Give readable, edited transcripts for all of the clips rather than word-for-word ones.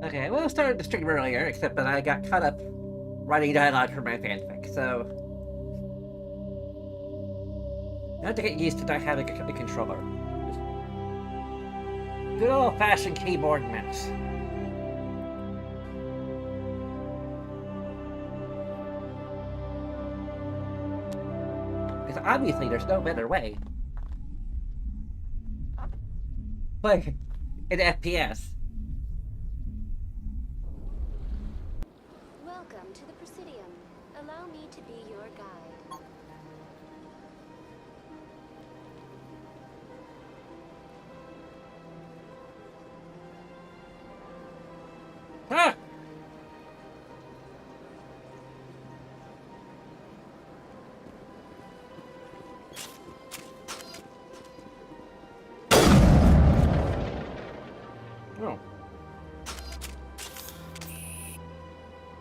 Okay, well, I started the stream earlier, except that I got caught up writing dialogue for my fanfic, so I have to get used to not having a controller. Good old-fashioned keyboard and mouse. Because obviously there's no better way. Like, in FPS. Welcome to the Presidium. Allow me to be your guide. Ah! Oh.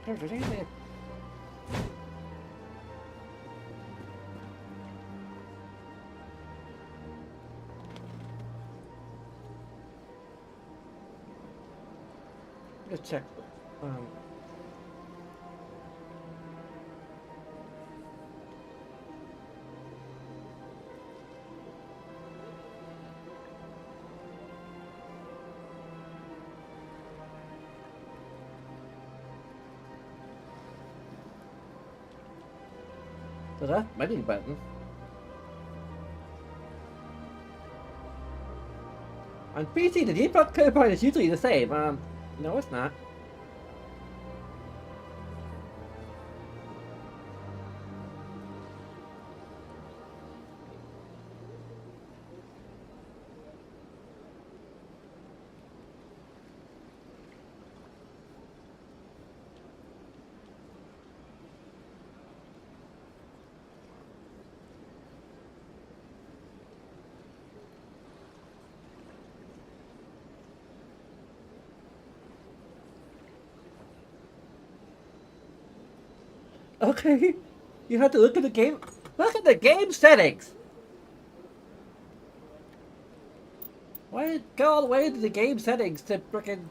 There's anything. Let's check. The left menu button. On PC, the default code point is usually the same. No, it's not. Okay, you have to look at the game. Look at the game settings. Why did it go all the way to the game settings to frickin'?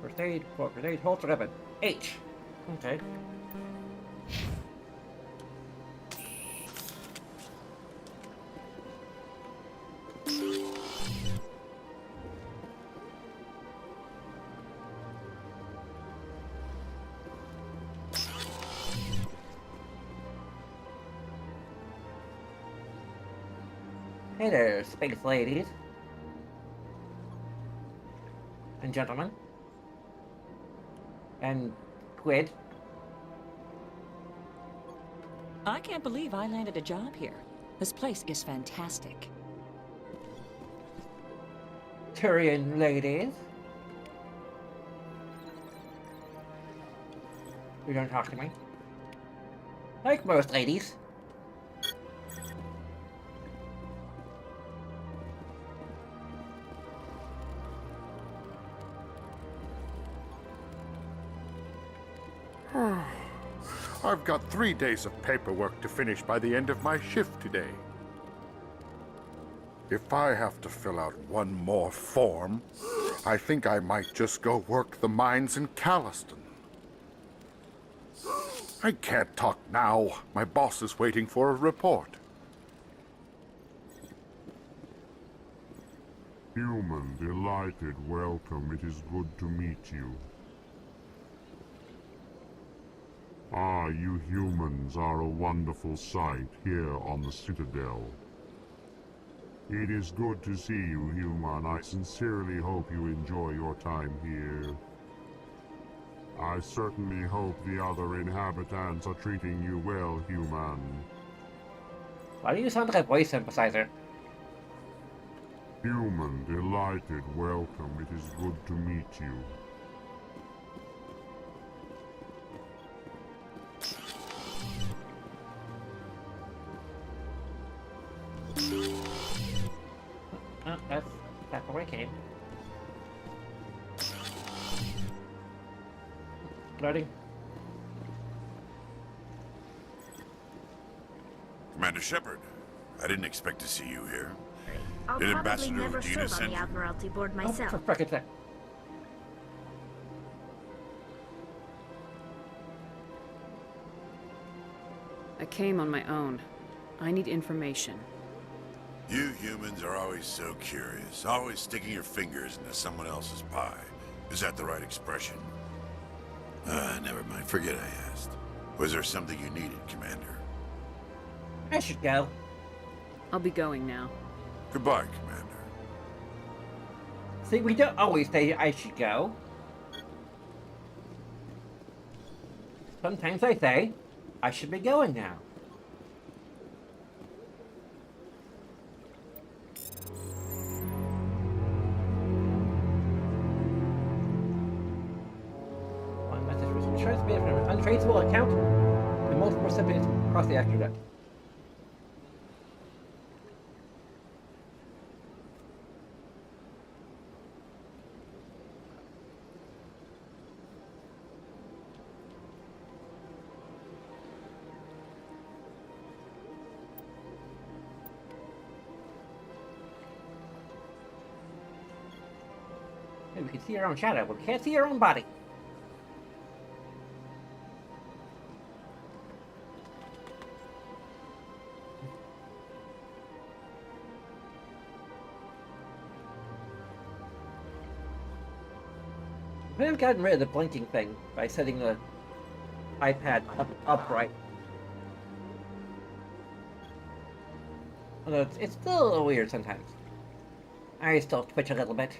First aid, holster weapon. H. Okay. Hey there, space ladies and gentlemen, and Quid. I can't believe I landed a job here. This place is fantastic. Turian ladies. You don't talk to me. Like most ladies. I've got 3 days of paperwork to finish by the end of my shift today. If I have to fill out one more form, I think I might just go work the mines in Calliston. I can't talk now. My boss is waiting for a report. Human, delighted, welcome. It is good to meet you. Ah, you humans are a wonderful sight here on the Citadel. It is good to see you, human. I sincerely hope you enjoy your time here. I certainly hope the other inhabitants are treating you well, human. Why do you sound like a voice synthesizer? Human, delighted, welcome. It is good to meet you. Oh, that's where I came. Loading. Commander Shepard, I didn't expect to see you here. I'll Did probably Ambassador never Udina serve on send the you? Admiralty board Oh, myself. for frickin' sake. I came on my own. I need information. You humans are always so curious, always sticking your fingers into someone else's pie. Is that the right expression? Never mind. Forget I asked. Was there something you needed, Commander? I should go. I'll be going now. Goodbye, Commander. See, we don't always say I should go. Sometimes I say, I should be going now. One message was transmitted from an untraceable account to multiple recipients across the Acronet. Hey, we can see our own shadow, but we can't see our own body. I have gotten rid of the blinking thing by setting the iPad upright. Although it's still a little weird sometimes. I still twitch a little bit.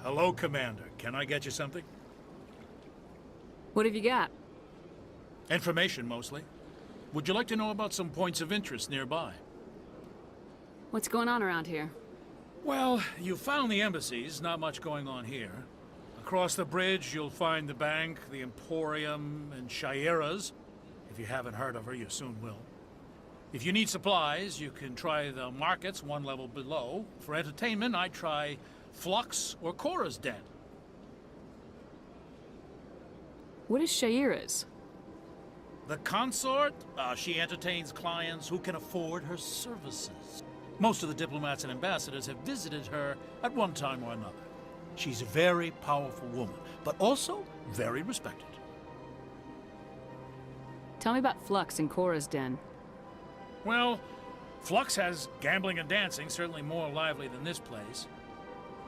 Hello, Commander. Can I get you something? What have you got? Information, mostly. Would you like to know about some points of interest nearby? What's going on around here? Well, you found the embassies, not much going on here. Across the bridge, you'll find the bank, the Emporium, and Shaira's. If you haven't heard of her, you soon will. If you need supplies, you can try the markets one level below. For entertainment, I'd try Flux or Cora's Den. What is Shaira's? The consort, she entertains clients who can afford her services. Most of the diplomats and ambassadors have visited her at one time or another. She's a very powerful woman, but also very respected. Tell me about Flux and Cora's Den. Well, Flux has gambling and dancing, certainly more lively than this place.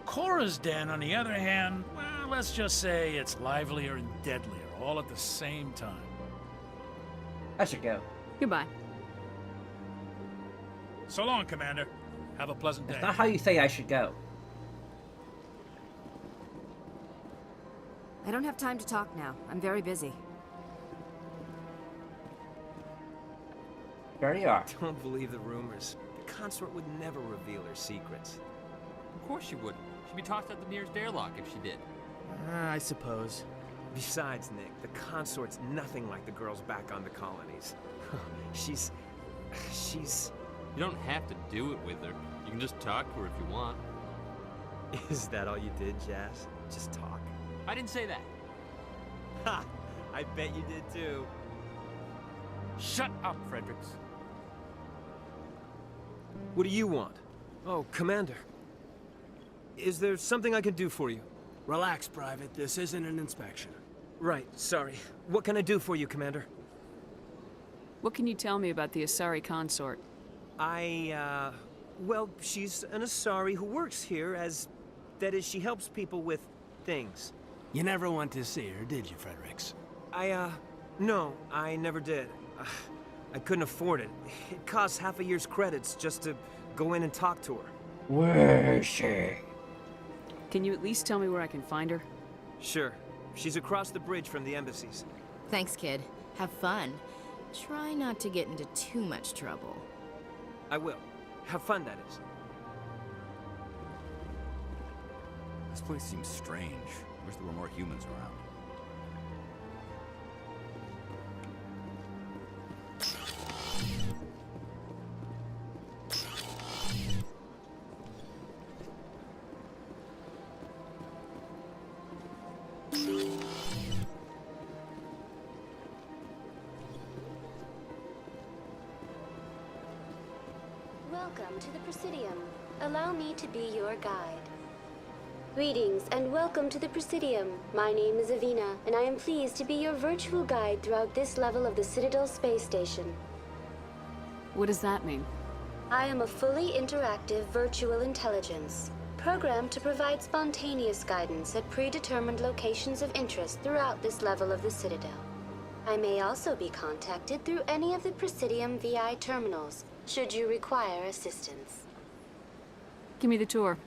Cora's Den, on the other hand, well, let's just say it's livelier and deadlier, all at the same time. I should go. Goodbye. So long, Commander. Have a pleasant day. That's not how you say I should go. I don't have time to talk now. I'm very busy. There you are. Don't believe the rumors. The consort would never reveal her secrets. Of course she wouldn't. She'd be tossed out the nearest airlock if she did. I suppose. Besides, Nick, the consort's nothing like the girls back on the colonies. She's... You don't have to do it with her. You can just talk to her if you want. Is that all you did, Jazz? Just talk? I didn't say that. Ha! I bet you did too. Shut up, Fredericks. What do you want? Oh, Commander. Is there something I can do for you? Relax, Private. This isn't an inspection. Right, sorry. What can I do for you, Commander? What can you tell me about the Asari consort? Well, she's an Asari who works here that is, she helps people with things. You never went to see her, did you, Fredericks? No, I never did. I couldn't afford it. It costs half a year's credits just to go in and talk to her. Where is she? Can you at least tell me where I can find her? Sure. She's across the bridge from the embassies. Thanks, kid. Have fun. Try not to get into too much trouble. I will. Have fun, that is. This place seems strange. I wish there were more humans around. Welcome to the Presidium. Allow me to be your guide. Greetings and welcome to the Presidium. My name is Avina, and I am pleased to be your virtual guide throughout this level of the Citadel space station. What does that mean? I am a fully interactive virtual intelligence, programmed to provide spontaneous guidance at predetermined locations of interest throughout this level of the Citadel. I may also be contacted through any of the Presidium VI terminals, should you require assistance. Give me the tour.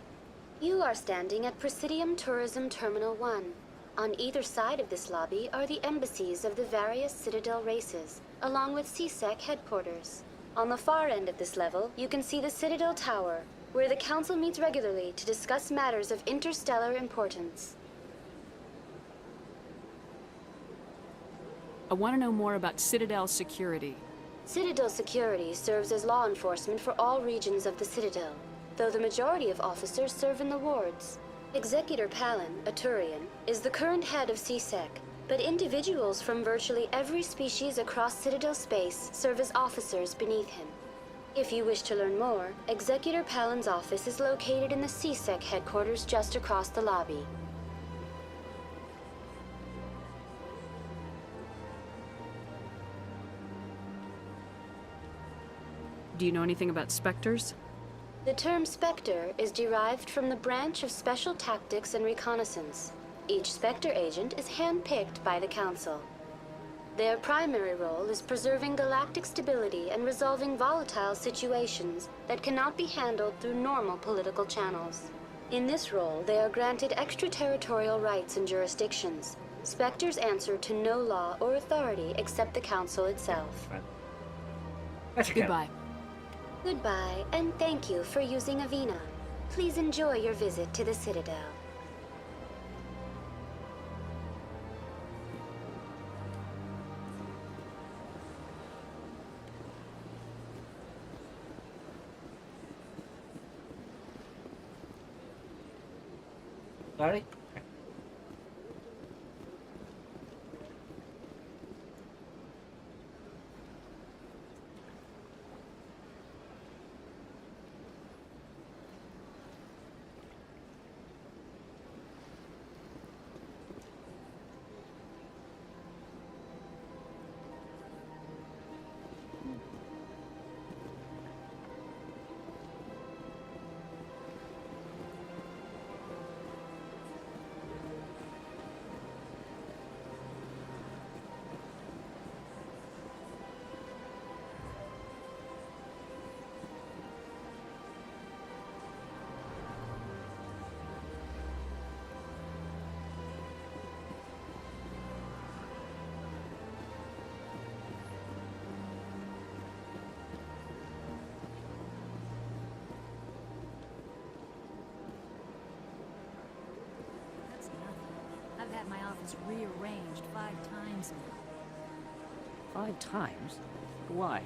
You are standing at Presidium Tourism Terminal 1. On either side of this lobby are the embassies of the various Citadel races, along with CSEC headquarters. On the far end of this level, you can see the Citadel Tower, where the Council meets regularly to discuss matters of interstellar importance. I want to know more about Citadel security. Citadel security serves as law enforcement for all regions of the Citadel, though the majority of officers serve in the wards. Executor Palin, a Turian, is the current head of CSEC, but individuals from virtually every species across Citadel space serve as officers beneath him. If you wish to learn more, Executor Palin's office is located in the CSEC headquarters just across the lobby. Do you know anything about Spectres? The term Spectre is derived from the branch of Special Tactics and Reconnaissance. Each Spectre agent is handpicked by the Council. Their primary role is preserving galactic stability and resolving volatile situations that cannot be handled through normal political channels. In this role, they are granted extraterritorial rights and jurisdictions. Spectres answer to no law or authority except the Council itself. Goodbye. Goodbye, and thank you for using Avina. Please enjoy your visit to the Citadel. Sorry? I've had my office rearranged 5 times now. 5 times? Why?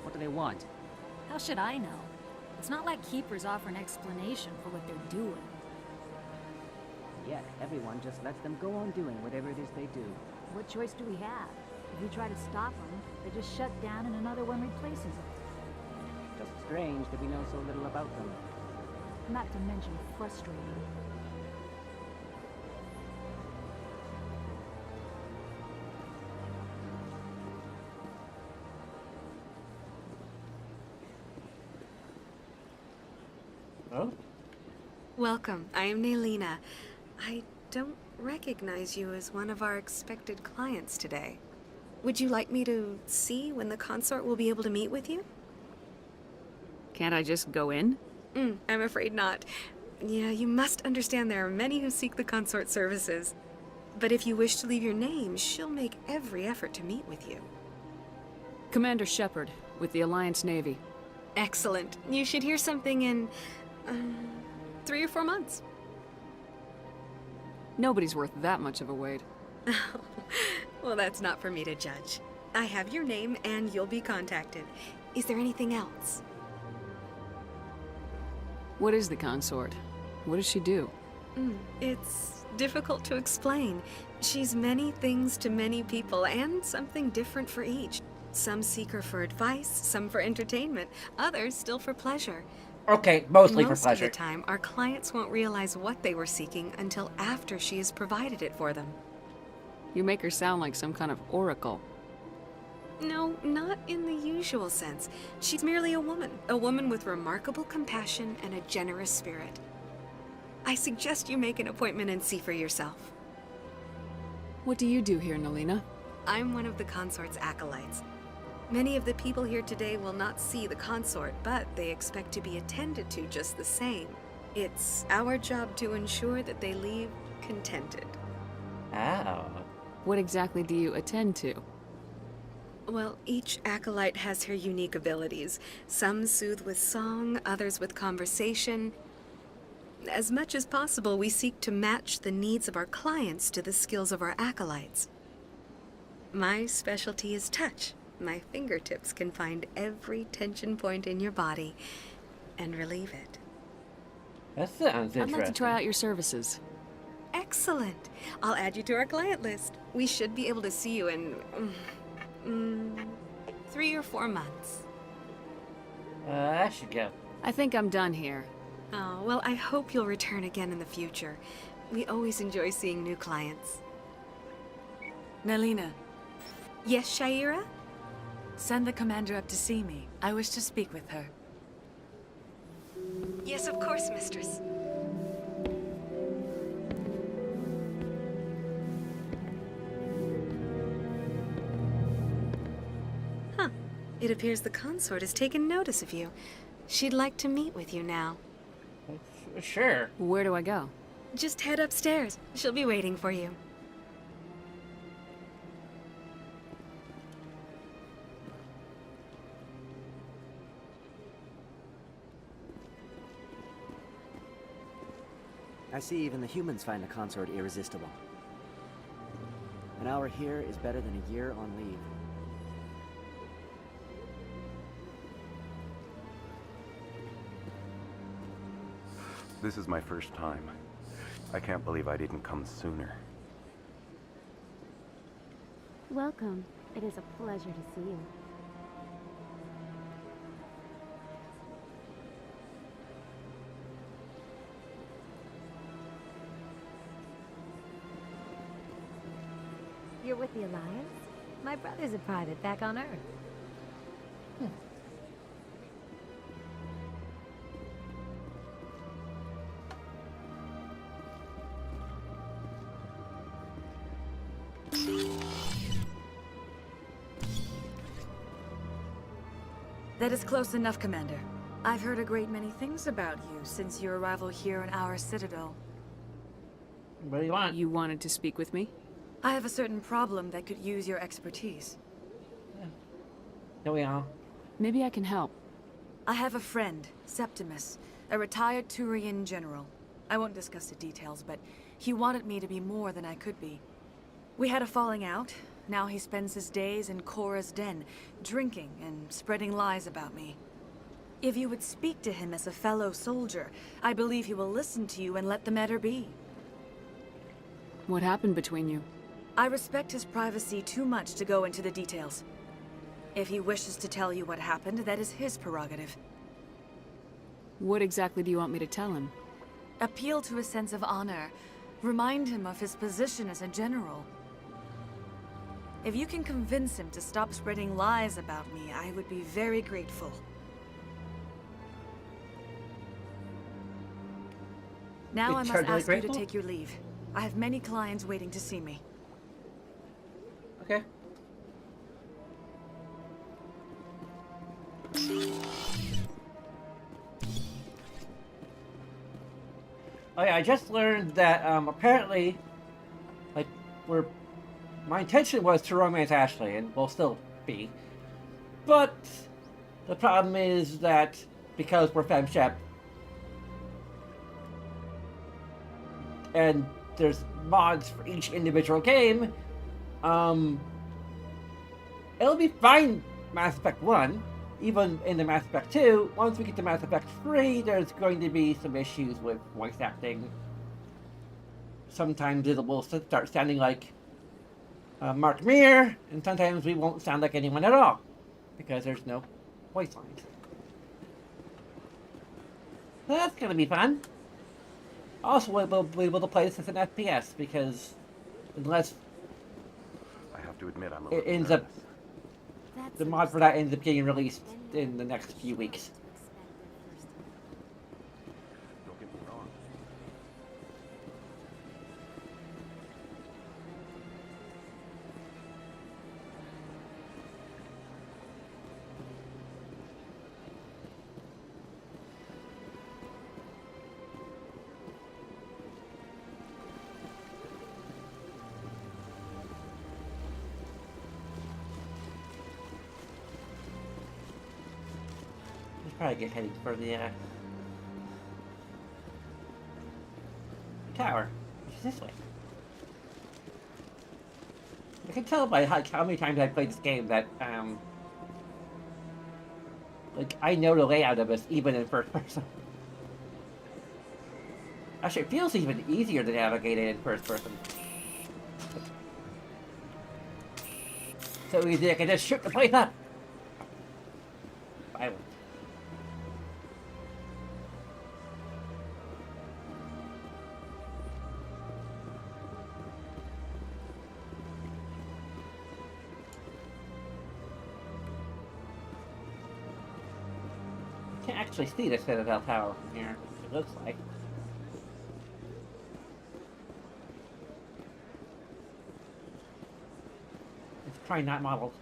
What do they want? How should I know? It's not like Keepers offer an explanation for what they're doing. Yet, everyone just lets them go on doing whatever it is they do. What choice do we have? If we try to stop them, they just shut down and another one replaces it. Just strange that we know so little about them. Not to mention frustrating. Oh? Welcome. I am Naylina. I don't recognize you as one of our expected clients today. Would you like me to see when the consort will be able to meet with you? Can't I just go in? I'm afraid not. Yeah, you must understand there are many who seek the consort services. But if you wish to leave your name, she'll make every effort to meet with you. Commander Shepard, with the Alliance Navy. Excellent. You should hear something in 3 or 4 months. Nobody's worth that much of a wait. Well, that's not for me to judge. I have your name and you'll be contacted. Is there anything else? What is the consort? What does she do? It's difficult to explain. She's many things to many people and something different for each. Some seek her for advice, some for entertainment, others still for pleasure. Okay, mostly for Most pleasure. of the time, our clients won't realize what they were seeking until after she has provided it for them. You make her sound like some kind of oracle. No, not in the usual sense. She's merely a woman with remarkable compassion and a generous spirit. I suggest you make an appointment and see for yourself. What do you do here, Nelina? I'm one of the consort's acolytes. Many of the people here today will not see the consort, but they expect to be attended to just the same. It's our job to ensure that they leave contented. Oh. What exactly do you attend to? Well, each acolyte has her unique abilities. Some soothe with song, others with conversation. As much as possible, we seek to match the needs of our clients to the skills of our acolytes. My specialty is touch. My fingertips can find every tension point in your body and relieve it. That sounds interesting. I'd like to try out your services. Excellent. I'll add you to our client list. We should be able to see you in 3 or 4 months. I should go. I think I'm done here. Oh, well, I hope you'll return again in the future. We always enjoy seeing new clients. Nelina, Yes, Shaira? send the commander up to see me. I wish to speak with her. Yes, of course, mistress. Huh. It appears the consort has taken notice of you. She'd like to meet with you now. Sure. Where do I go? Just head upstairs. She'll be waiting for you. I see even the humans find the consort irresistible. An hour here is better than a year on leave. This is my first time. I can't believe I didn't come sooner. Welcome. It is a pleasure to see you. You're with the Alliance? My brother's a private back on Earth. That is close enough, Commander. I've heard a great many things about you since your arrival here in our citadel. What do you want? You wanted to speak with me? I have a certain problem that could use your expertise. Here we are. Maybe I can help. I have a friend, Septimus, a retired Turian general. I won't discuss the details, but he wanted me to be more than I could be. We had a falling out. Now he spends his days in Korra's den, drinking and spreading lies about me. If you would speak to him as a fellow soldier, I believe he will listen to you and let the matter be. What happened between you? I respect his privacy too much to go into the details. If he wishes to tell you what happened, that is his prerogative. What exactly do you want me to tell him? Appeal to his sense of honor. Remind him of his position as a general. If you can convince him to stop spreading lies about me, I would be very grateful. Now I must ask you to take your leave. I have many clients waiting to see me. Okay. Oh yeah, I just learned that apparently, like, my intention was to romance Ashley, and will still be. But the problem is that because we're femshep, and there's mods for each individual game, it'll be fine Mass Effect 1, even in the Mass Effect 2. Once we get to Mass Effect 3, there's going to be some issues with voice acting. Sometimes it will start sounding like Mark Meer, and sometimes we won't sound like anyone at all, because there's no voice lines. So that's going to be fun. Also, we'll be able to play this as an FPS, because unless I have to admit, I'm a it little ends nervous. up, the mod for that ends up getting released in the next few weeks. Don't get me wrong. We should probably get heading for the tower, which is this way. I can tell by how many times I've played this game that, like, I know the layout of this even in first person. Actually, it feels even easier to navigate it in first person. So easy I can just shoot the place up. Violent. Can't actually see the Citadel Tower from here, it looks like. It's probably not modeled.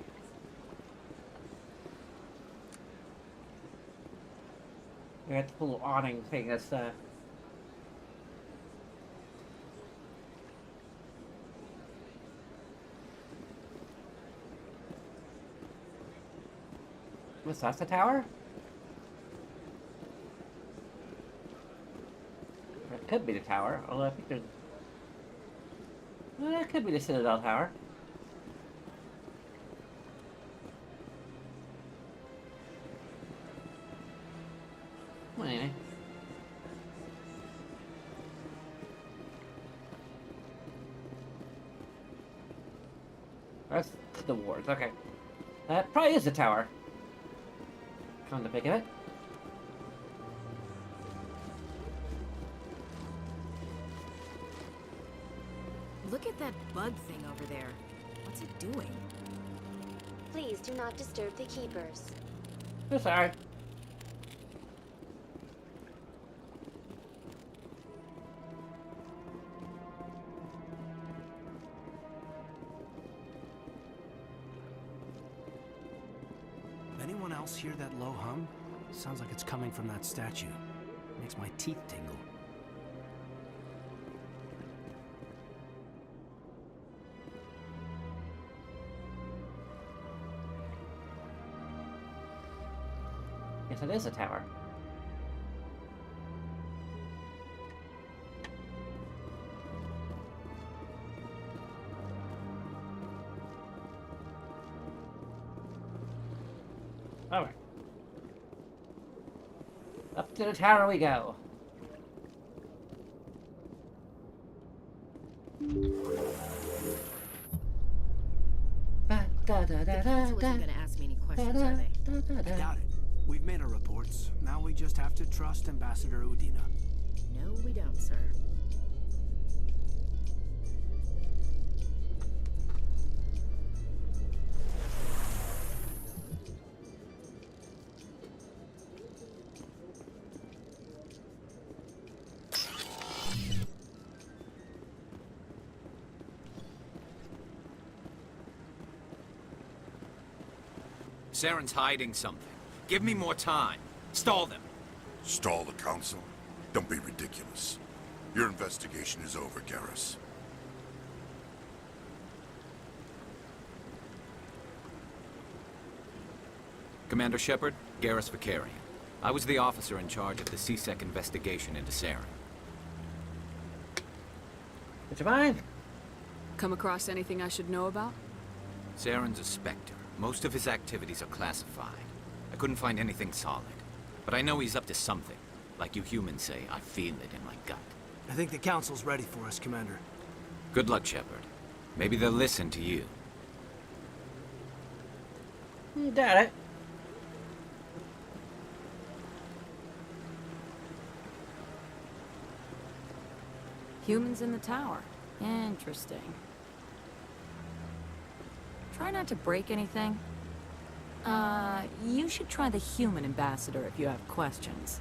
We got the little awning thing that's what's that, the tower? It could be the tower, although I think there's... Well, it could be the Citadel Tower. Well, anyway. That's the wards, okay. That probably is the tower. Come to think of it. Look at that bug thing over there. What's it doing? Please do not disturb the keepers. I'm sorry. Anyone else hear that low hum? Sounds like it's coming from that statue. Makes my teeth tingle. Yes, it is a tower. Alright. Up to the tower we go. The council isn't gonna ask me any questions, are they? I doubt it. We've made our reports. Now we just have to trust Ambassador Udina. No, we don't, sir. Saren's hiding something. Give me more time. Stall them. Stall the council? Don't be ridiculous. Your investigation is over, Garrus. Commander Shepard, Garrus Vicarian. I was the officer in charge of the CSEC investigation into Saren. Would you mind? Come across anything I should know about? Saren's a Spectre. Most of his activities are classified. I couldn't find anything solid. But I know he's up to something. Like you humans say, I feel it in my gut. I think the Council's ready for us, Commander. Good luck, Shepard. Maybe they'll listen to you. You got it. Humans in the tower. Interesting. Try not to break anything. You should try the human ambassador if you have questions.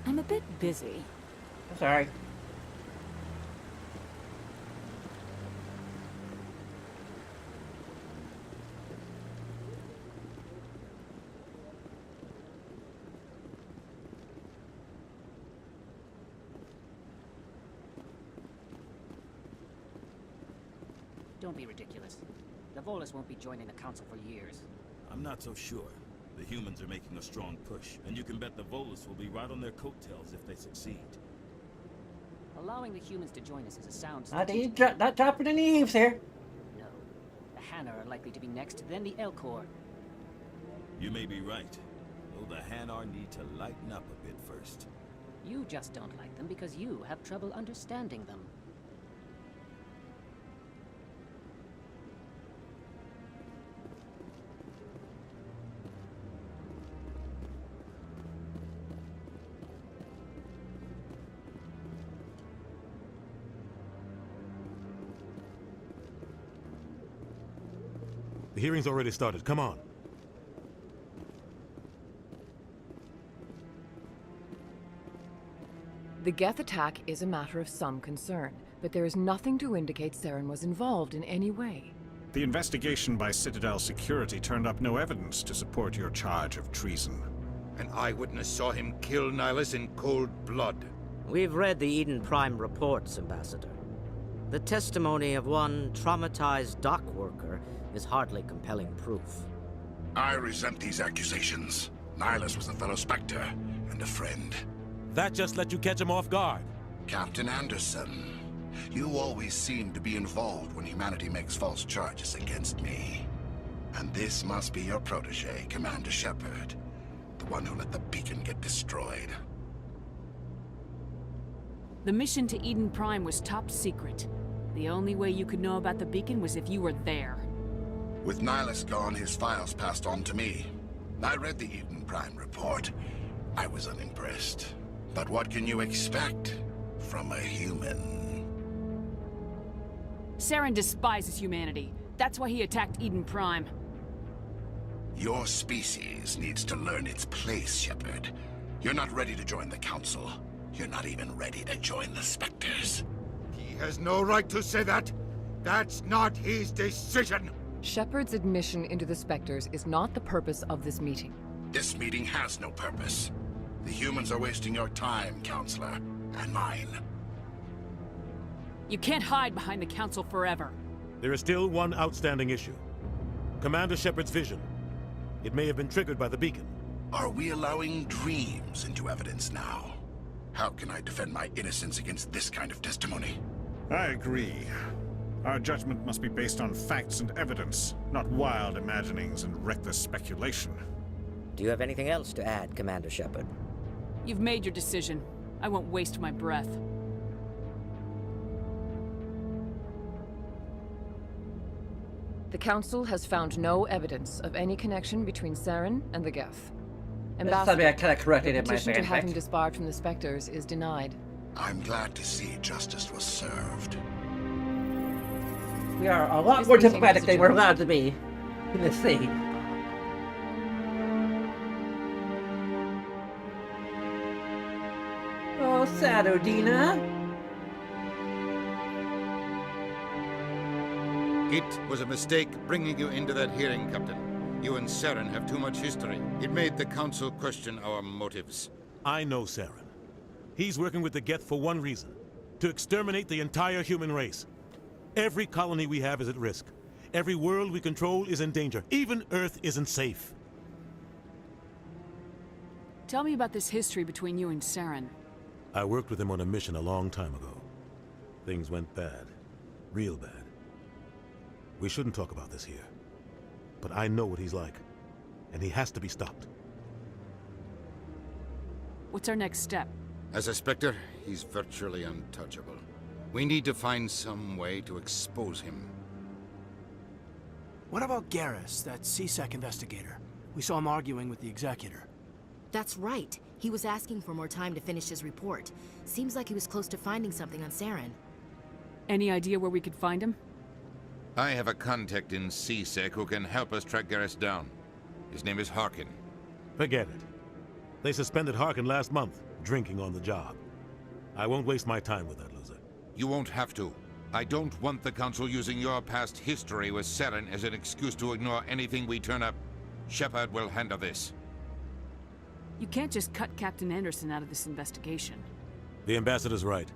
I'm a bit busy. Sorry. Don't be ridiculous. The Volus won't be joining the Council for years. I'm not so sure. The humans are making a strong push, and you can bet the Volus will be right on their coattails if they succeed. Allowing the humans to join us is a sound Not dropping any eaves here. No. The Hanna are likely to be next, then the Elcor. You may be right. Though the Hanar need to lighten up a bit first. You just don't like them because you have trouble understanding them. The hearing's already started. Come on. The Geth attack is a matter of some concern, but there is nothing to indicate Saren was involved in any way. The investigation by Citadel Security turned up no evidence to support your charge of treason. An eyewitness saw him kill Nihilus in cold blood. We've read the Eden Prime reports, Ambassador. The testimony of one traumatized dock worker is hardly compelling proof. I resent these accusations. Nihilus was a fellow Spectre and a friend. That just let you catch him off guard. Captain Anderson, you always seem to be involved when humanity makes false charges against me. And this must be your protege, Commander Shepard. The one who let the beacon get destroyed. The mission to Eden Prime was top secret. The only way you could know about the beacon was if you were there. With Nihilus gone, his files passed on to me. I read the Eden Prime report. I was unimpressed. But what can you expect from a human? Saren despises humanity. That's why he attacked Eden Prime. Your species needs to learn its place, Shepard. You're not ready to join the Council. You're not even ready to join the Spectres. He has no right to say that. That's not his decision. Shepard's admission into the Spectres is not the purpose of this meeting. This meeting has no purpose. The humans are wasting your time, Counselor, and mine. You can't hide behind the Council forever. There is still one outstanding issue. Commander Shepard's vision. It may have been triggered by the beacon. Are we allowing dreams into evidence now? How can I defend my innocence against this kind of testimony? I agree. Our judgment must be based on facts and evidence, not wild imaginings and reckless speculation. Do you have anything else to add, Commander Shepard? You've made your decision. I won't waste my breath. The Council has found no evidence of any connection between Saren and the Geth. Something I kind of corrected the in my petition to have him fanfic. disbarred from the Spectres is denied. I'm glad to see justice was served. We are a lot This more meeting diplomatic is than we're adjourned. allowed to be in this scene. Oh, Sadodina. It was a mistake bringing you into that hearing, Captain. You and Saren have too much history. It made the Council question our motives. I know Saren. He's working with the Geth for one reason: to exterminate the entire human race. Every colony we have is at risk. Every world we control is in danger. Even Earth isn't safe. Tell me about this history between you and Saren. I worked with him on a mission a long time ago. Things went bad. Real bad. We shouldn't talk about this here. But I know what he's like. And he has to be stopped. What's our next step? As a Spectre, he's virtually untouchable. We need to find some way to expose him. What about Garrus, that CSEC investigator? We saw him arguing with the Executor. That's right. He was asking for more time to finish his report. Seems like he was close to finding something on Saren. Any idea where we could find him? I have a contact in CSEC who can help us track Garrus down. His name is Harkin. Forget it. They suspended Harkin last month, drinking on the job. I won't waste my time with that loser. You won't have to. I don't want the Council using your past history with Saren as an excuse to ignore anything we turn up. Shepard will handle this. You can't just cut Captain Anderson out of this investigation. The Ambassador's right.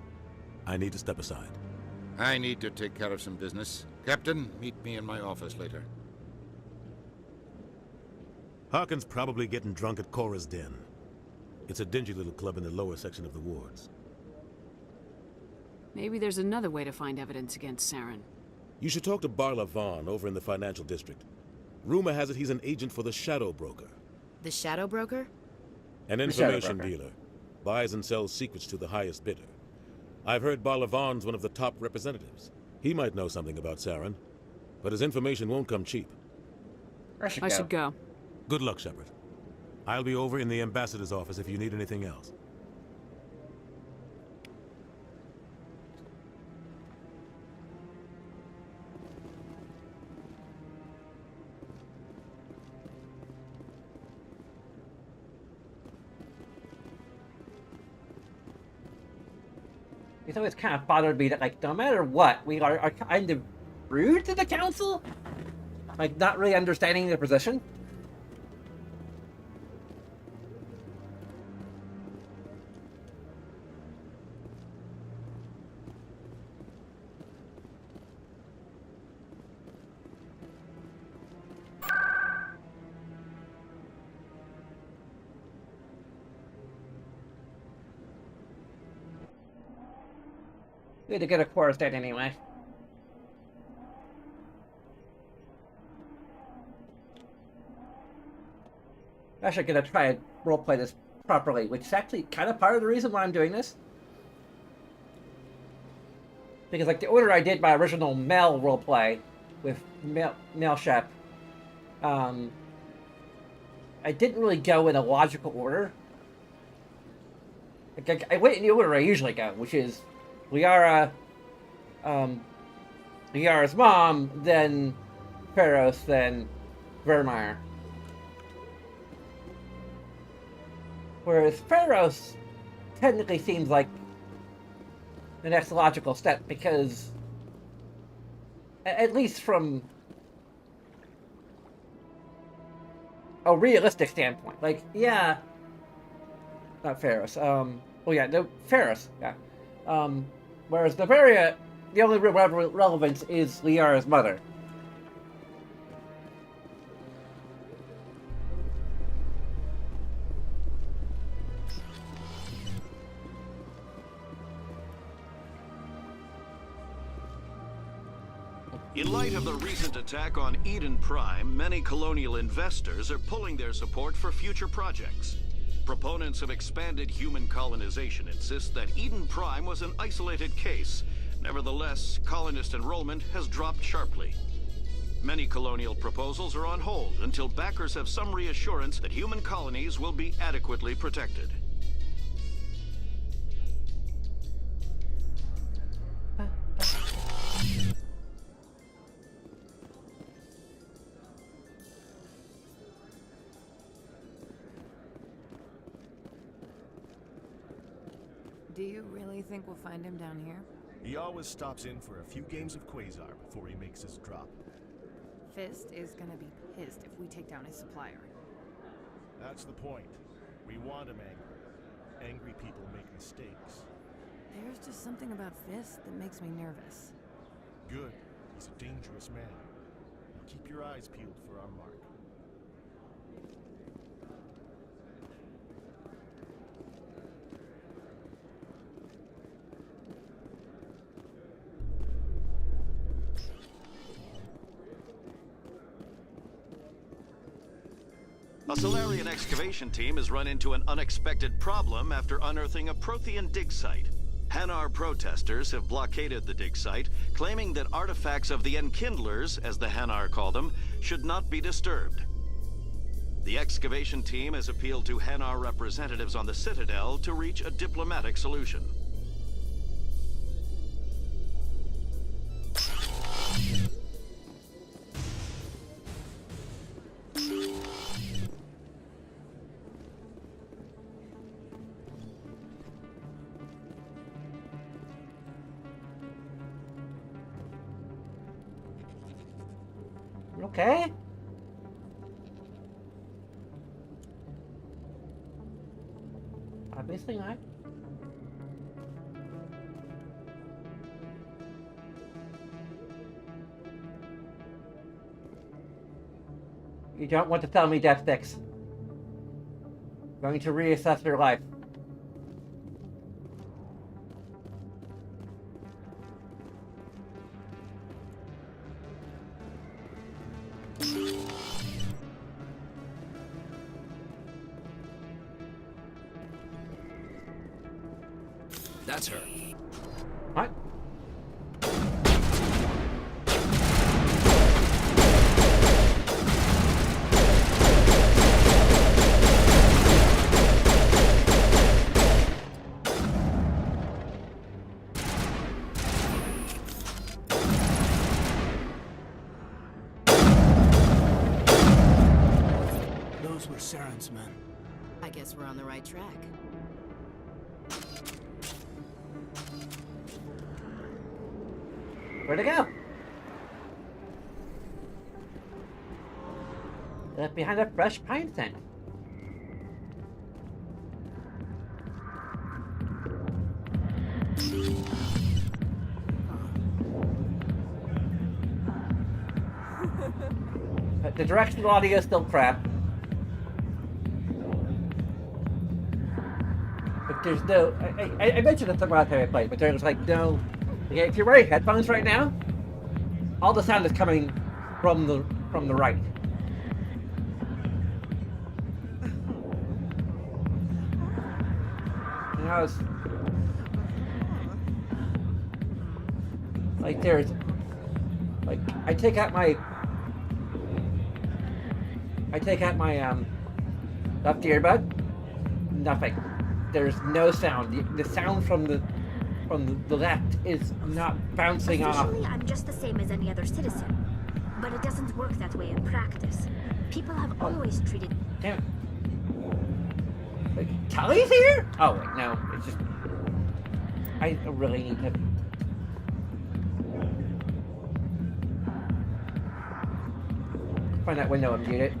I need to step aside. I need to take care of some business. Captain, meet me in my office later. Harkin's probably getting drunk at Cora's Den. It's a dingy little club in the lower section of the wards. Maybe there's another way to find evidence against Saren. You should talk to Barla Vaughn over in the financial district. Rumor has it he's an agent for the Shadow Broker. The Shadow Broker? An information dealer. Buys and sells secrets to the highest bidder. I've heard Barla Vaughn's one of the top representatives. He might know something about Saren, but his information won't come cheap. I should go. Good luck, Shepard. I'll be over in the Ambassador's office if you need anything else. It's always kind of bothered me that, like, no matter what, we are kind of rude to the Council? Like, not really understanding their position? We had to get a chorus date anyway. I'm actually gonna try and roleplay this properly, which is actually kind of part of the reason why I'm doing this. Because, like, the order I did my original Mel roleplay with Mel Shep, I didn't really go in a logical order. Like, I went in the order I usually go, which is Liara's mom, then Pharos, then Vermeer. Whereas Pharos technically seems like the next logical step, because at least from a realistic standpoint, like, yeah, not Pharos, oh yeah, no, Pharos, yeah. Whereas Bavaria, the only real relevance is Liara's mother. In light of the recent attack on Eden Prime, many colonial investors are pulling their support for future projects. Proponents of expanded human colonization insist that Eden Prime was an isolated case. Nevertheless, colonist enrollment has dropped sharply. Many colonial proposals are on hold until backers have some reassurance that human colonies will be adequately protected. Do you really think we'll find him down here? He always stops in for a few games of Quasar before he makes his drop. Fist is gonna be pissed if we take down his supplier. That's the point. We want him angry. angry people make mistakes. There's just something about Fist that makes me nervous. Good. He's a dangerous man. Keep your eyes peeled for our mark. A Solarian excavation team has run into an unexpected problem after unearthing a Prothean dig site. Hanar protesters have blockaded the dig site, claiming that artifacts of the Enkindlers, as the Hanar call them, should not be disturbed. The excavation team has appealed to Hanar representatives on the Citadel to reach a diplomatic solution. Okay. Obviously not. You don't want to tell me Death Sticks. Going to reassess your life. That's her. What? Those were Saren's men. I guess we're on the right track. Where'd it go? Left behind a fresh pine scent. But the directional audio is still crap. But there's no... I mentioned this about how I played, but there's like no... Okay, if you're wearing headphones right now, all the sound is coming from the right. And I was like, there's like I take out my left earbud, nothing. There's no sound. The sound from the left is not bouncing off. Officially, I'm just the same as any other citizen. But it doesn't work that way in practice. People have always treated... Damn it. Wait, Tully's here? Oh, wait, no. It's just... I really need to... find that window and mute it.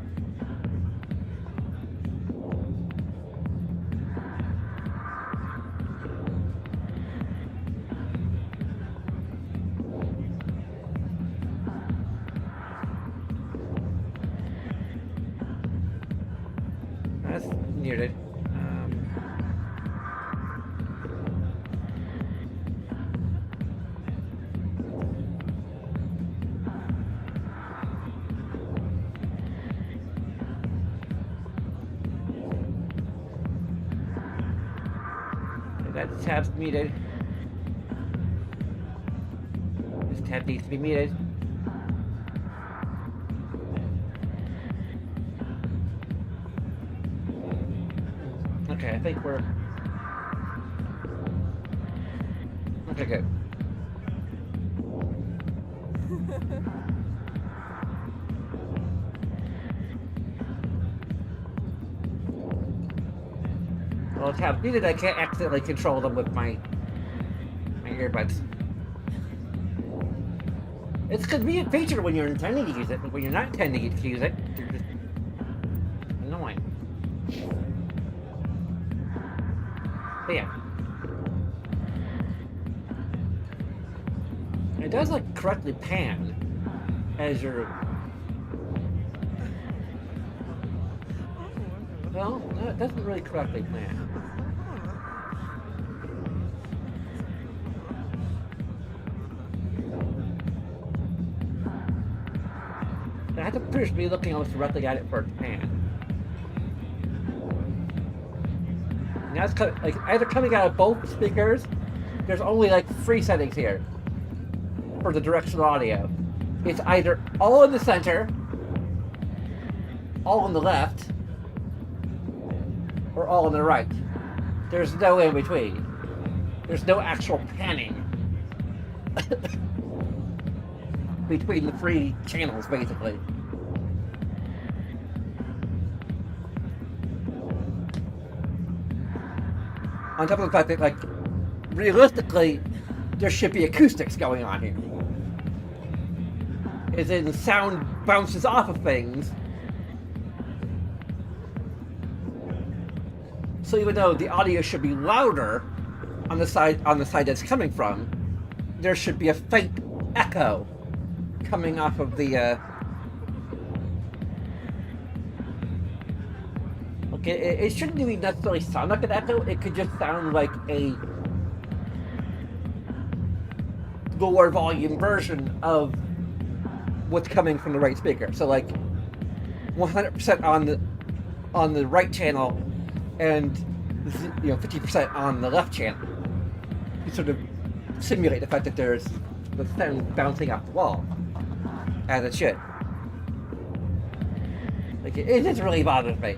That's muted. That tab's muted. This tab needs to be muted. Okay, I think we're... Okay, good. Well, tabs muted, I can't accidentally control them with my earbuds. It's a convenient feature when you're intending to use it, but when you're not intending to use it, you're just annoying. Yeah. It does, like, correctly pan as you're... Well, no, it doesn't really correctly pan. I have to pretty be looking almost directly at it for it to pan. Now it's like either coming out of both speakers. There's only like 3 settings here for the directional audio. It's either all in the center, all on the left, or all on the right. There's no in between. There's no actual panning between the 3 channels, basically. On top of the fact that, like, realistically, there should be acoustics going on here. As in, sound bounces off of things. So even though the audio should be louder on the side that's coming from, there should be a faint echo coming off of the it shouldn't even necessarily sound like an echo. It could just sound like a lower volume version of what's coming from the right speaker. So like 100% on the right channel and 50% on the left channel. You sort of simulate the fact that there's the sound bouncing off the wall, as it should. Like it just really bothers me.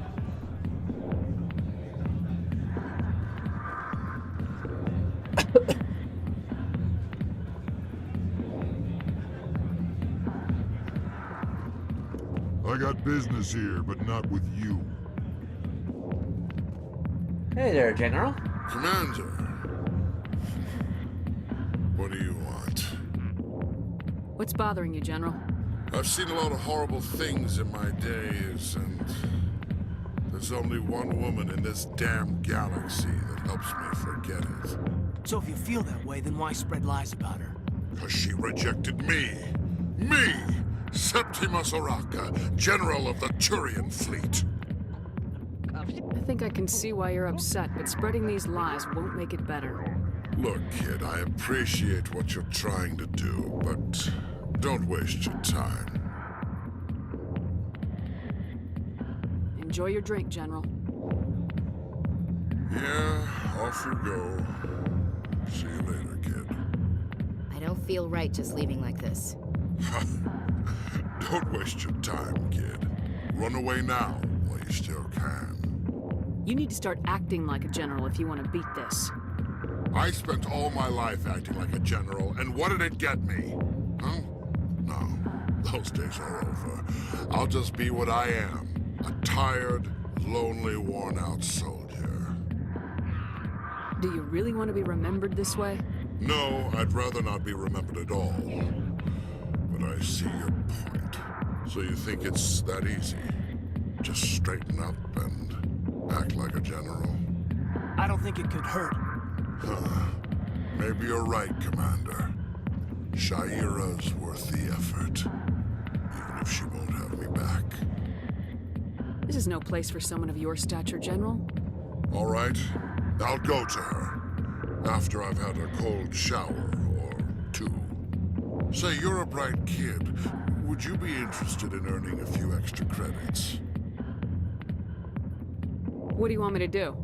I got business here, but not with you. Hey there, General. Commander. What do you want? What's bothering you, General? I've seen a lot of horrible things in my days, and there's only one woman in this damn galaxy that helps me forget it. So if you feel that way, then why spread lies about her? Because she rejected me! Me! Septimus Oraka, General of the Turian Fleet. I think I can see why you're upset, but spreading these lies won't make it better. Look, kid, I appreciate what you're trying to do, but don't waste your time. Enjoy your drink, General. Yeah, off you go. See you later, kid. I don't feel right just leaving like this. Don't waste your time, kid. Run away now while you still can. You need to start acting like a general if you want to beat this. I spent all my life acting like a general, and what did it get me? Huh? No, those days are over. I'll just be what I am. A tired, lonely, worn-out soldier. Do you really want to be remembered this way? No, I'd rather not be remembered at all. But I see your point. So you think it's that easy? Just straighten up and act like a general? I don't think it could hurt. Huh. Maybe you're right, Commander. Shaira's worth the effort. Even if she won't have me back. This is no place for someone of your stature, General. All right. I'll go to her. After I've had a cold shower or 2. Say, you're a bright kid. Would you be interested in earning a few extra credits? What do you want me to do?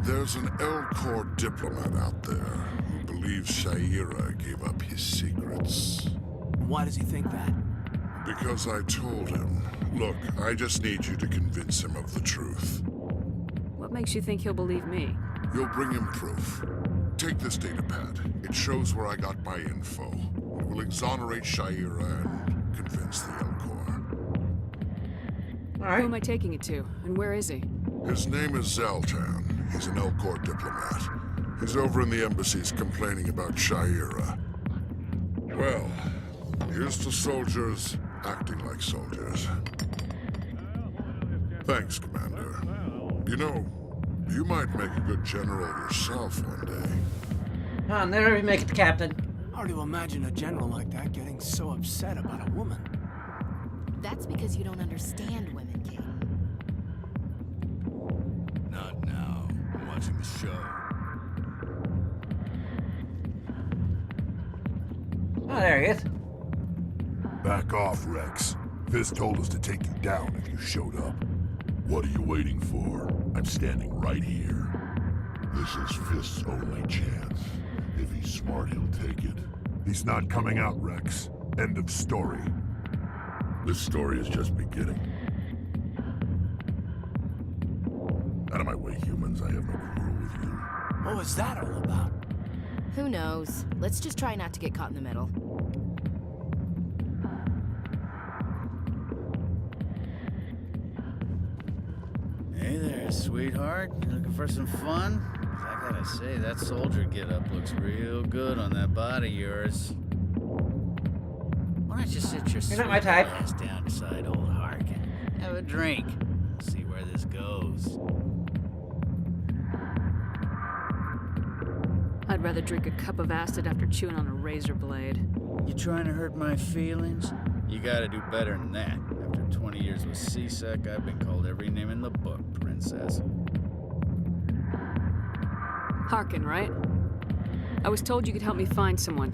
There's an Elcor diplomat out there who believes Shaira gave up his secrets. Why does he think that? Because I told him. Look, I just need you to convince him of the truth. What makes you think he'll believe me? You'll bring him proof. Take this datapad. It shows where I got my info. It will exonerate Shaira and convince the Elcor. All right. Who am I taking it to, and where is he? His name is Zaltan. He's an Elcor diplomat. He's over in the embassies complaining about Shaira. Well, here's to soldiers acting like soldiers. Thanks, Commander. You know, You might make a good general yourself one day. I'll never make it to captain. Hard to imagine a general like that getting so upset about a woman. That's because you don't understand women, Kate. Not now. I'm watching the show. Oh, there he is. Back off, Rex. Fist told us to take you down if you showed up. What are you waiting for? I'm standing right here. This is Fist's only chance. If he's smart, he'll take it. He's not coming out, Rex. End of story. This story is just beginning. Out of my way, humans. I have no quarrel with you. What was that all about? Who knows? Let's just try not to get caught in the middle. Hey there, sweetheart. You looking for some fun? 'Cause I gotta say, that soldier getup looks real good on that body of yours. Why don't you sit your You're not my type. ass down beside old Harkin? Have a drink. We'll see where this goes. I'd rather drink a cup of acid after chewing on a razor blade. You trying to hurt my feelings? You gotta do better than that. After 20 years with C-Sec, I've been called every name in the book, princess. Harkin, right? I was told you could help me find someone.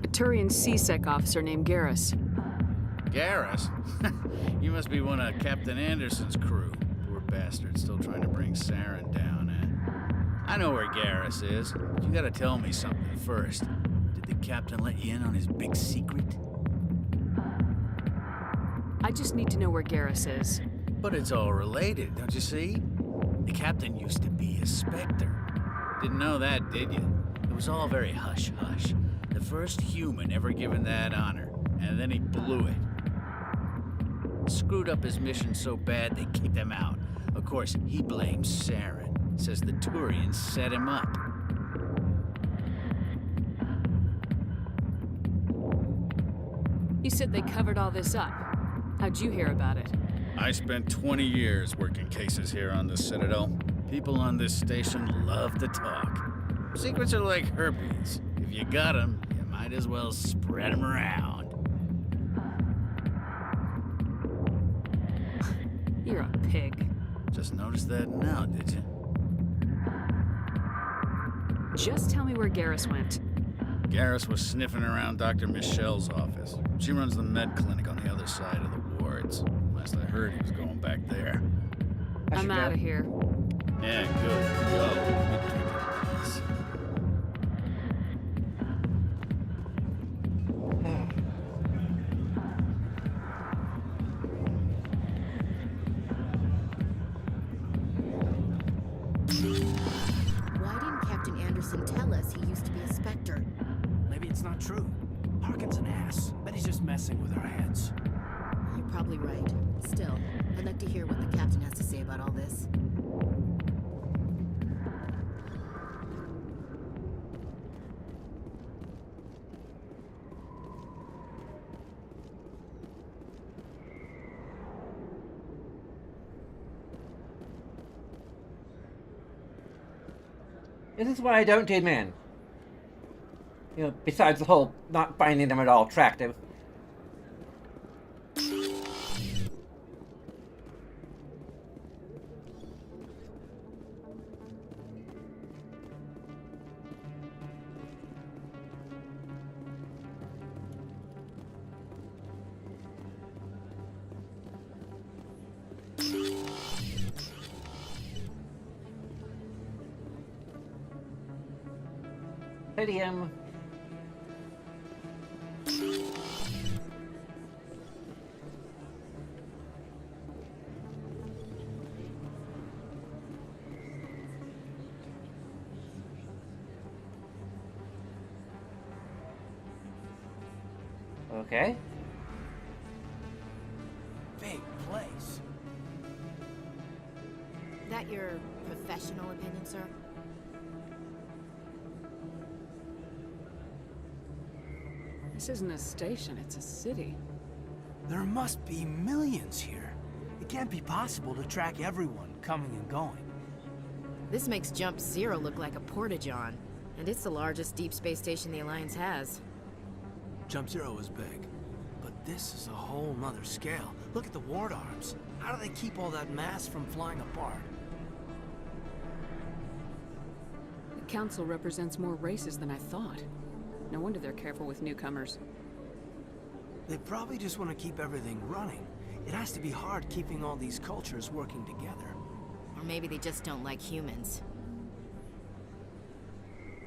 A Turian C-Sec officer named Garrus. Garrus? You must be one of Captain Anderson's crew. Poor bastard, still trying to bring Saren down, eh? I know where Garrus is, but you gotta tell me something first. Did the captain let you in on his big secret? I just need to know where Garrus is. But it's all related, don't you see? The captain used to be a Spectre. Didn't know that, did you? It was all very hush-hush. The first human ever given that honor, and then he blew it. Screwed up his mission so bad they kicked him out. Of course, he blames Saren. Says the Turians set him up. You said they covered all this up. How'd you hear about it? I spent 20 years working cases here on the Citadel. People on this station love to talk. Secrets are like herpes. If you got them, you might as well spread them around. You're a pig. Just noticed that now, did you? Just tell me where Garrus went. Garrus was sniffing around Dr. Michelle's office. She runs the med clinic on the other side of the wards. Last I heard, he was going back there. I'm out of here. Yeah, good. Go. Why didn't Captain Anderson tell us he used to be a Spectre? Maybe it's not true. Harkin's an ass. Bet he's just messing with our heads. You're probably right. Still, I'd like to hear what the captain has to say about all this. This is why I don't date men. You know, besides the whole not finding them at all attractive. Idiom. Okay. Big place. That your professional opinion, sir? This isn't a station, it's a city. There must be millions here. It can't be possible to track everyone coming and going. This makes Jump Zero look like a porta-john, and it's the largest deep space station the Alliance has. Jump Zero is big, but this is a whole nother scale. Look at the ward arms. How do they keep all that mass from flying apart? The Council represents more races than I thought. No wonder they're careful with newcomers. They probably just want to keep everything running. It has to be hard keeping all these cultures working together. Or maybe they just don't like humans.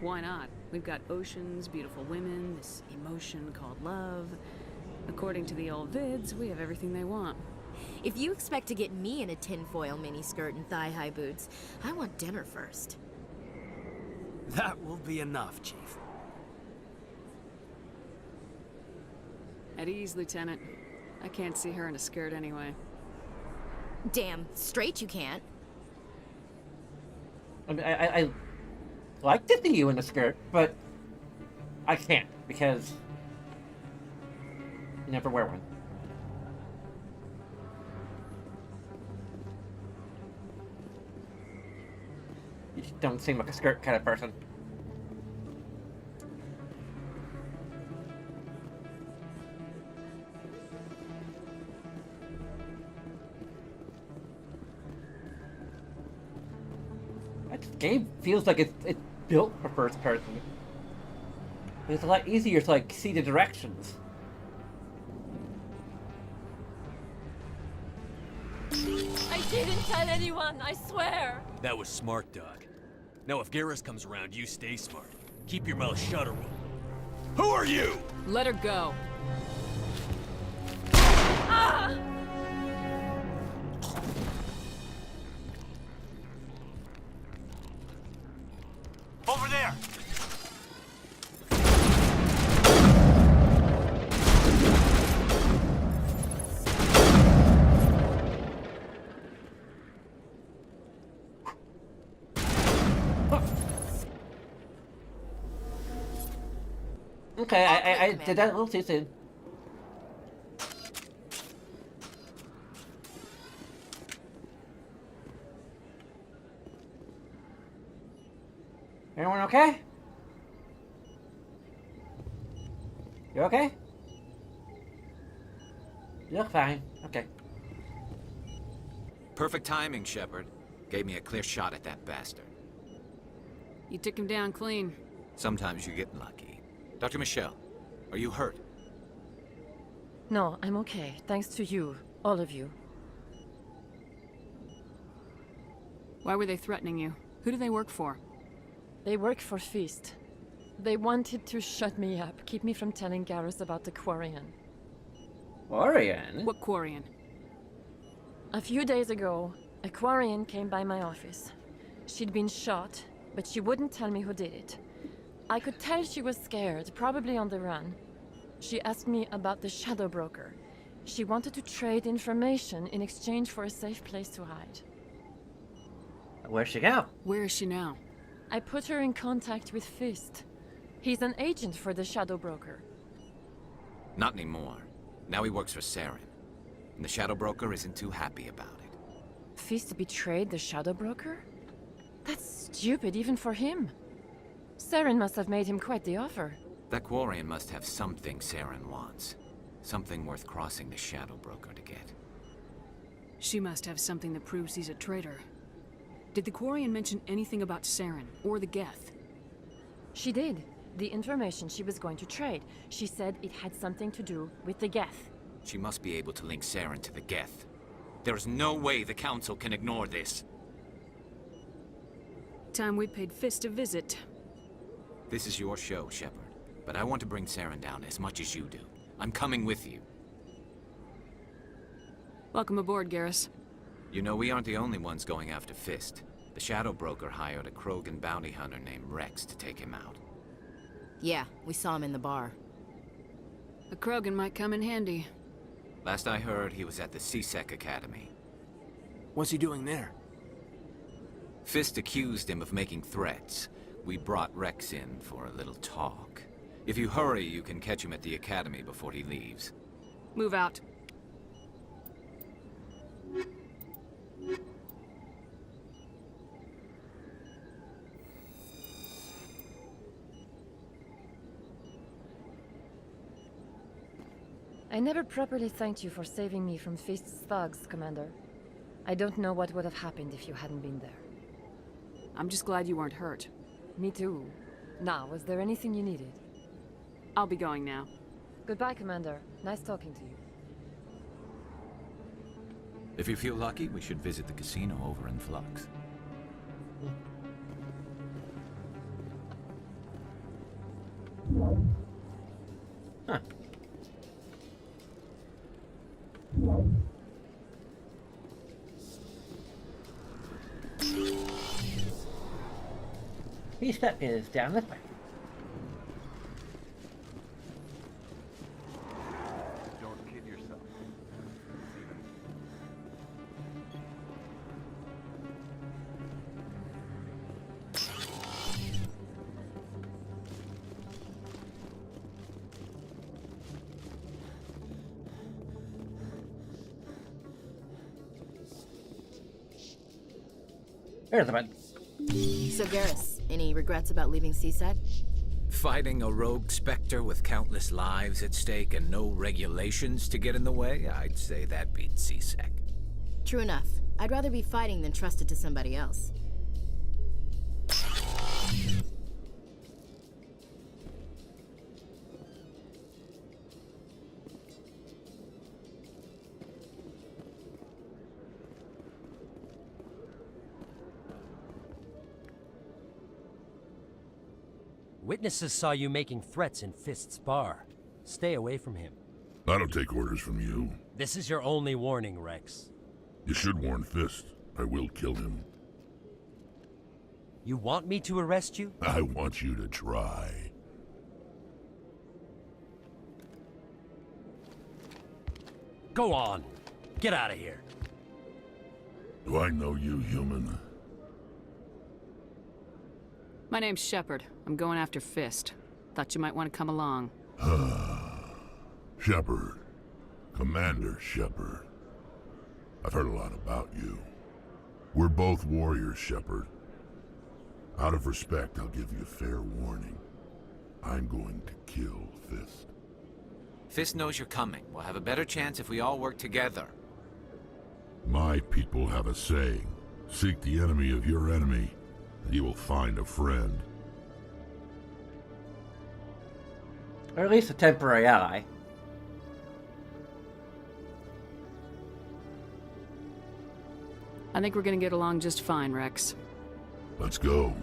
Why not? We've got oceans, beautiful women, this emotion called love. According to the old vids, we have everything they want. If you expect to get me in a tinfoil miniskirt and thigh-high boots, I want dinner first. That will be enough, Chief. At ease, Lieutenant. I can't see her in a skirt anyway. Damn, straight you can't. I mean, I like to see you in a skirt, but I can't because you never wear one. You just don't seem like a skirt kind of person. This game feels like it's built for first person. But it's a lot easier to like see the directions. I didn't tell anyone, I swear! That was smart, Doc. Now if Garrus comes around, you stay smart. Keep your mouth shut, or we'll... Who are you? Let her go. Ah! Over there! Okay, I did that a little too soon. Everyone okay? You okay? You look fine. Okay. Perfect timing, Shepard. Gave me a clear shot at that bastard. You took him down clean. Sometimes you get lucky. Dr. Michelle, are you hurt? No, I'm okay. Thanks to you. All of you. Why were they threatening you? Who do they work for? They work for Feast. They wanted to shut me up, keep me from telling Garrus about the Quarian. Quarian? What Quarian? A few days ago, a Quarian came by my office. She'd been shot, but she wouldn't tell me who did it. I could tell she was scared, probably on the run. She asked me about the Shadow Broker. She wanted to trade information in exchange for a safe place to hide. Where'd she go? Where is she now? I put her in contact with Fist. He's an agent for the Shadow Broker. Not anymore. Now he works for Saren. And the Shadow Broker isn't too happy about it. Fist betrayed the Shadow Broker? That's stupid even for him. Saren must have made him quite the offer. That Quarian must have something Saren wants. Something worth crossing the Shadow Broker to get. She must have something that proves he's a traitor. Did the Quarian mention anything about Saren, or the Geth? She did. The information she was going to trade. She said it had something to do with the Geth. She must be able to link Saren to the Geth. There is no way the Council can ignore this. Time we paid Fist a visit. This is your show, Shepard. But I want to bring Saren down as much as you do. I'm coming with you. Welcome aboard, Garrus. You know, we aren't the only ones going after Fist. The Shadow Broker hired a Krogan bounty hunter named Rex to take him out. Yeah, we saw him in the bar. A Krogan might come in handy. Last I heard, he was at the C-Sec Academy. What's he doing there? Fist accused him of making threats. We brought Rex in for a little talk. If you hurry, you can catch him at the Academy before he leaves. Move out. I never properly thanked you for saving me from Fist's thugs, Commander. I don't know what would have happened if you hadn't been there. I'm just glad you weren't hurt. Me too. Now, was there anything you needed? I'll be going now. Goodbye, Commander. Nice talking to you. If you feel lucky, we should visit the casino over in Flux. Huh. Reset is down this way. Don't kid yourself. There's the button. So, Garrus, any regrets about leaving CSEC? Fighting a rogue Spectre with countless lives at stake and no regulations to get in the way? I'd say that beats CSEC. True enough. I'd rather be fighting than trusted to somebody else. Witnesses saw you making threats in Fist's bar. Stay away from him. I don't take orders from you. This is your only warning, Rex. You should warn Fist. I will kill him. You want me to arrest you? I want you to try. Go on. Get out of here. Do I know you, human? My name's Shepard. I'm going after Fist. Thought you might want to come along. Shepard. Commander Shepard. I've heard a lot about you. We're both warriors, Shepard. Out of respect, I'll give you a fair warning. I'm going to kill Fist. Fist knows you're coming. We'll have a better chance if we all work together. My people have a saying. Seek the enemy of your enemy, and you will find a friend. Or at least a temporary ally. I think we're gonna get along just fine, Rex. Let's go.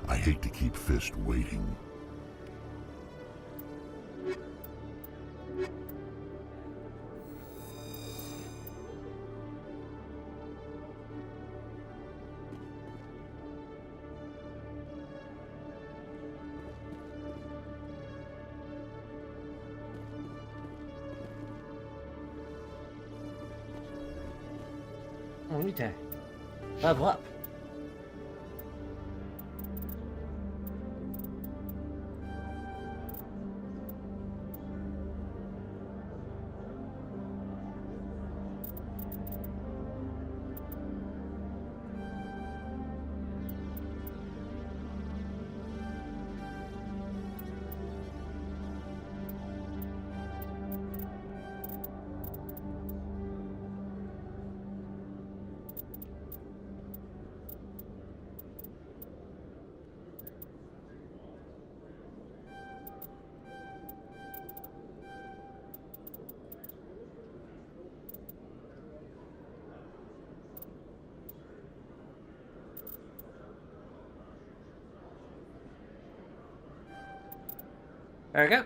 I hate to keep Fist waiting. I need to level up. There we go.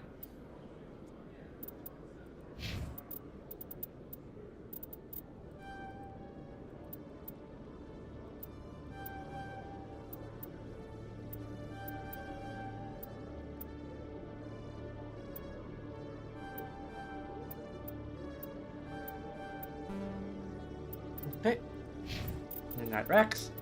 Okay. And that Rex.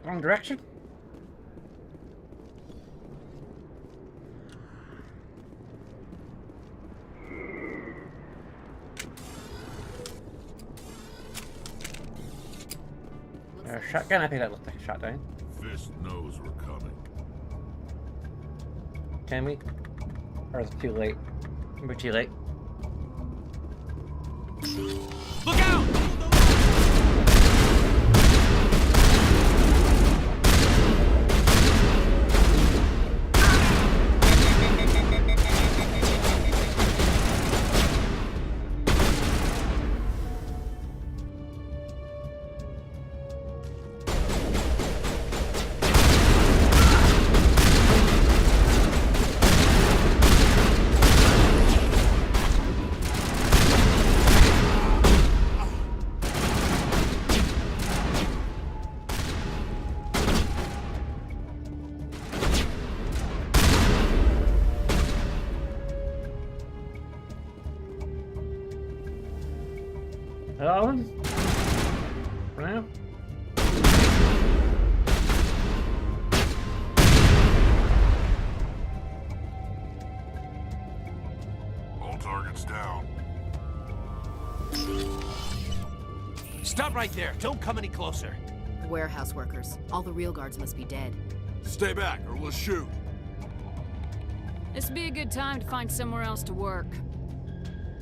Wrong direction? A shotgun? I think that looks like a shotgun. Fist knows we're coming. Can we? Or is it too late? We're too late. Look out! Hello? For now? All targets down. Stop right there. Don't come any closer. Warehouse workers. All the real guards must be dead. Stay back or we'll shoot. This would be a good time to find somewhere else to work.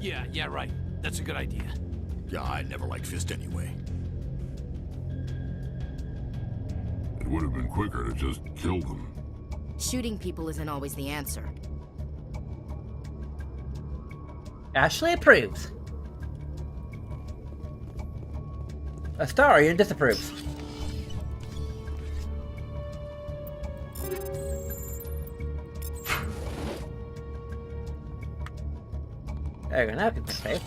Yeah, right. That's a good idea. Yeah, I never liked Fist anyway. It would have been quicker to just kill them. Shooting people isn't always the answer. Ashley approves. Astarion disapproves. There we go, now I can save.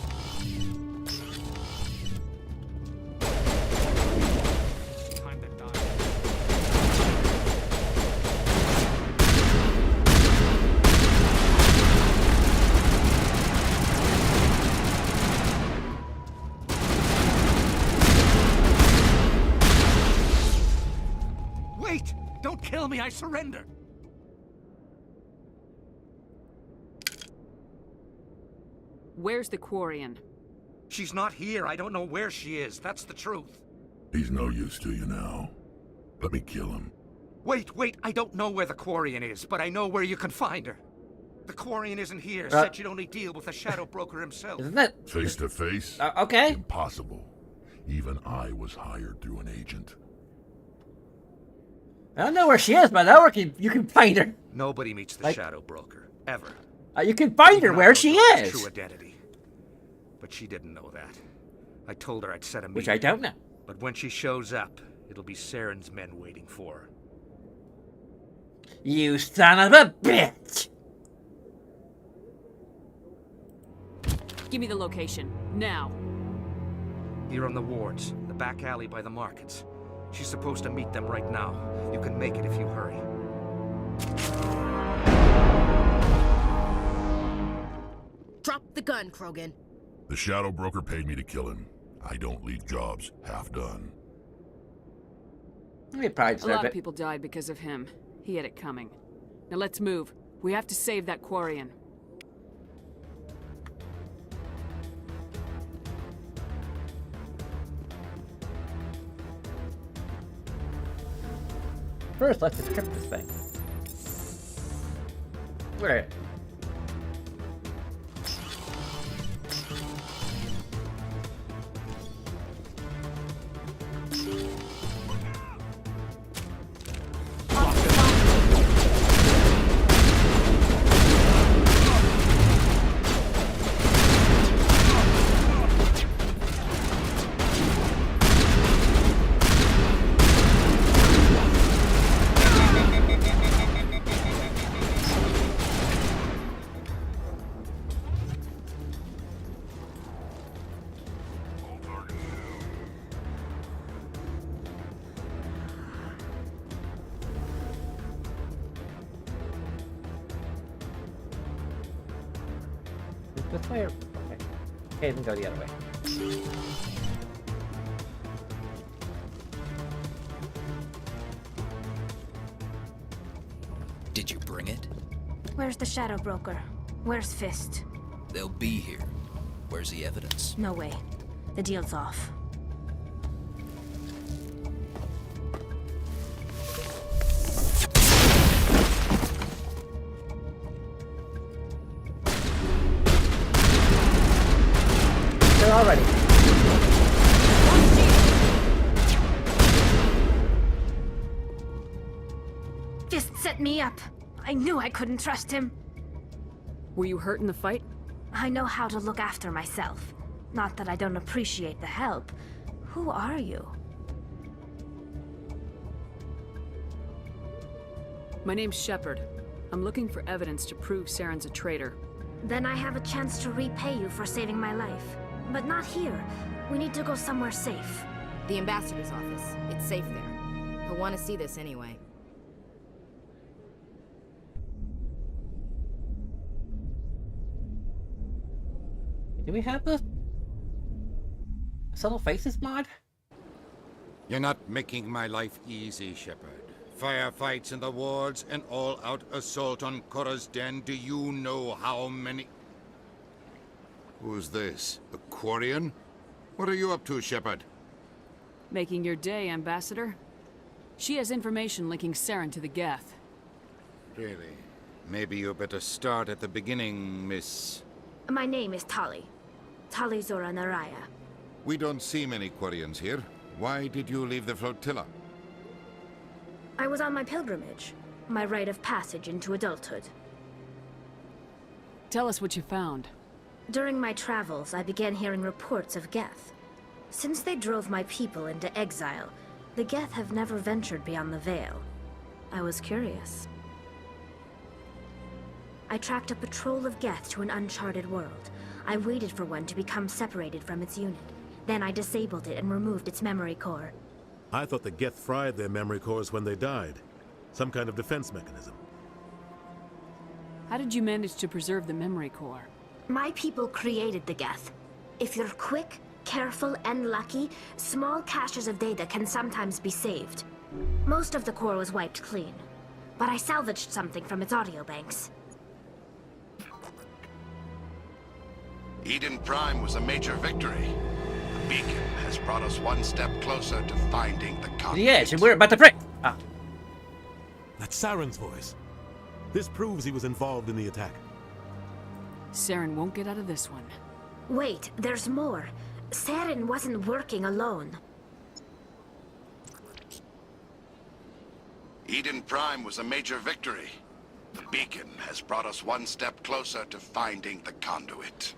Wait! Don't kill me, I surrender! Where's the Quarian? She's not here. I don't know where she is. That's the truth. He's no use to you now. Let me kill him. Wait. I don't know where the Quarian is, but I know where you can find her. The Quarian isn't here. Said you'd only deal with the Shadow Broker himself. Isn't that... Face to face? Okay. Impossible. Even I was hired through an agent. I don't know where she is, but I know you can find her. Nobody meets the Shadow Broker. Ever. You can find her where she is. True identity. But she didn't know that. I told her I'd set a meeting. Which I don't know. But when she shows up, it'll be Saren's men waiting for her. You son of a bitch! Give me the location, now. Here on the wards, the back alley by the markets. She's supposed to meet them right now. You can make it if you hurry. Drop the gun, Krogan. The Shadow Broker paid me to kill him. I don't leave jobs half done. A lot of people died because of him. He had it coming. Now let's move. We have to save that Quarian. First, let's decrypt this thing. Where? This way or... Okay, then go the other way. Where's the Shadow Broker? Where's Fist? They'll be here. Where's the evidence? No way. The deal's off. They're already. Fist set me up. I knew I couldn't trust him. Were you hurt in the fight? I know how to look after myself. Not that I don't appreciate the help. Who are you? My name's Shepard. I'm looking for evidence to prove Saren's a traitor. Then I have a chance to repay you for saving my life. But not here. We need to go somewhere safe. The ambassador's office. It's safe there. He'll want to see this anyway. Do we have the Subtle Faces mod? You're not making my life easy, Shepard. Firefights in the wards, an all-out assault on Korra's den. Do you know how many... Who's this? The Quarian? What are you up to, Shepard? Making your day, Ambassador. She has information linking Saren to the Geth. Really? Maybe you better start at the beginning, Miss... My name is Tali. Tali Zora Naraya. We don't see many Quarians here. Why did you leave the flotilla? I was on my pilgrimage. My rite of passage into adulthood. Tell us what you found. During my travels, I began hearing reports of Geth. Since they drove my people into exile, the Geth have never ventured beyond the Veil. I was curious. I tracked a patrol of Geth to an uncharted world. I waited for one to become separated from its unit. Then I disabled it and removed its memory core. I thought the Geth fried their memory cores when they died. Some kind of defense mechanism. How did you manage to preserve the memory core? My people created the Geth. If you're quick, careful, and lucky, small caches of data can sometimes be saved. Most of the core was wiped clean, but I salvaged something from its audio banks. Eden Prime was a major victory. The beacon has brought us one step closer to finding the conduit. Yes, and we're about to break. Ah. That's Saren's voice. This proves he was involved in the attack. Saren won't get out of this one. Wait, there's more. Saren wasn't working alone. Eden Prime was a major victory. The beacon has brought us one step closer to finding the conduit.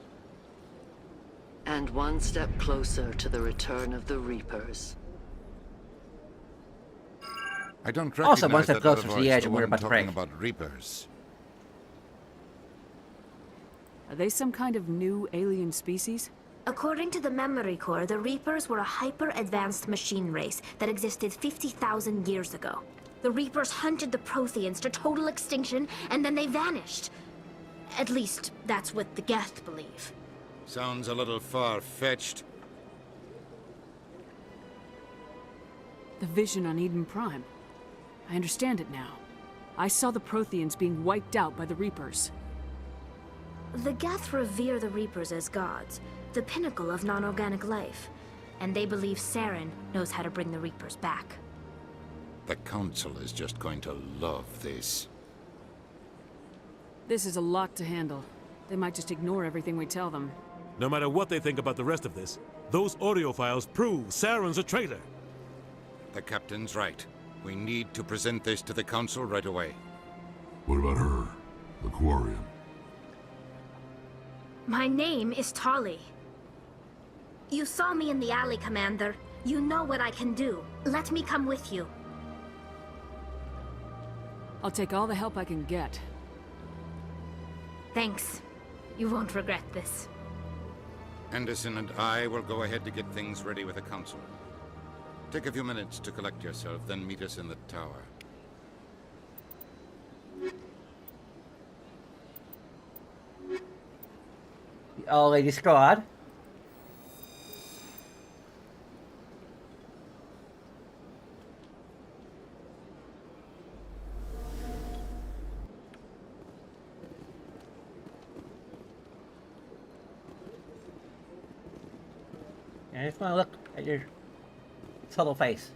And one step closer to the return of the Reapers. I don't recognize Also, one step that closer other to the voice, edge, the and we're one about to talking break. about Reapers. Are they some kind of new alien species? According to the memory core, the Reapers were a hyper-advanced machine race that existed 50,000 years ago. The Reapers hunted the Protheans to total extinction, and then they vanished. At least, that's what the Geth believe. Sounds a little far-fetched. The vision on Eden Prime. I understand it now. I saw the Protheans being wiped out by the Reapers. The Geth revere the Reapers as gods, the pinnacle of non-organic life. And they believe Saren knows how to bring the Reapers back. The Council is just going to love this. This is a lot to handle. They might just ignore everything we tell them. No matter what they think about the rest of this, those audio files prove Saren's a traitor. The Captain's right. We need to present this to the Council right away. What about her? The Quarian? My name is Tali. You saw me in the alley, Commander. You know what I can do. Let me come with you. I'll take all the help I can get. Thanks. You won't regret this. Anderson and I will go ahead to get things ready with the Council. Take a few minutes to collect yourself, then meet us in the tower. The all-lady squad. And I just want to look at your subtle face.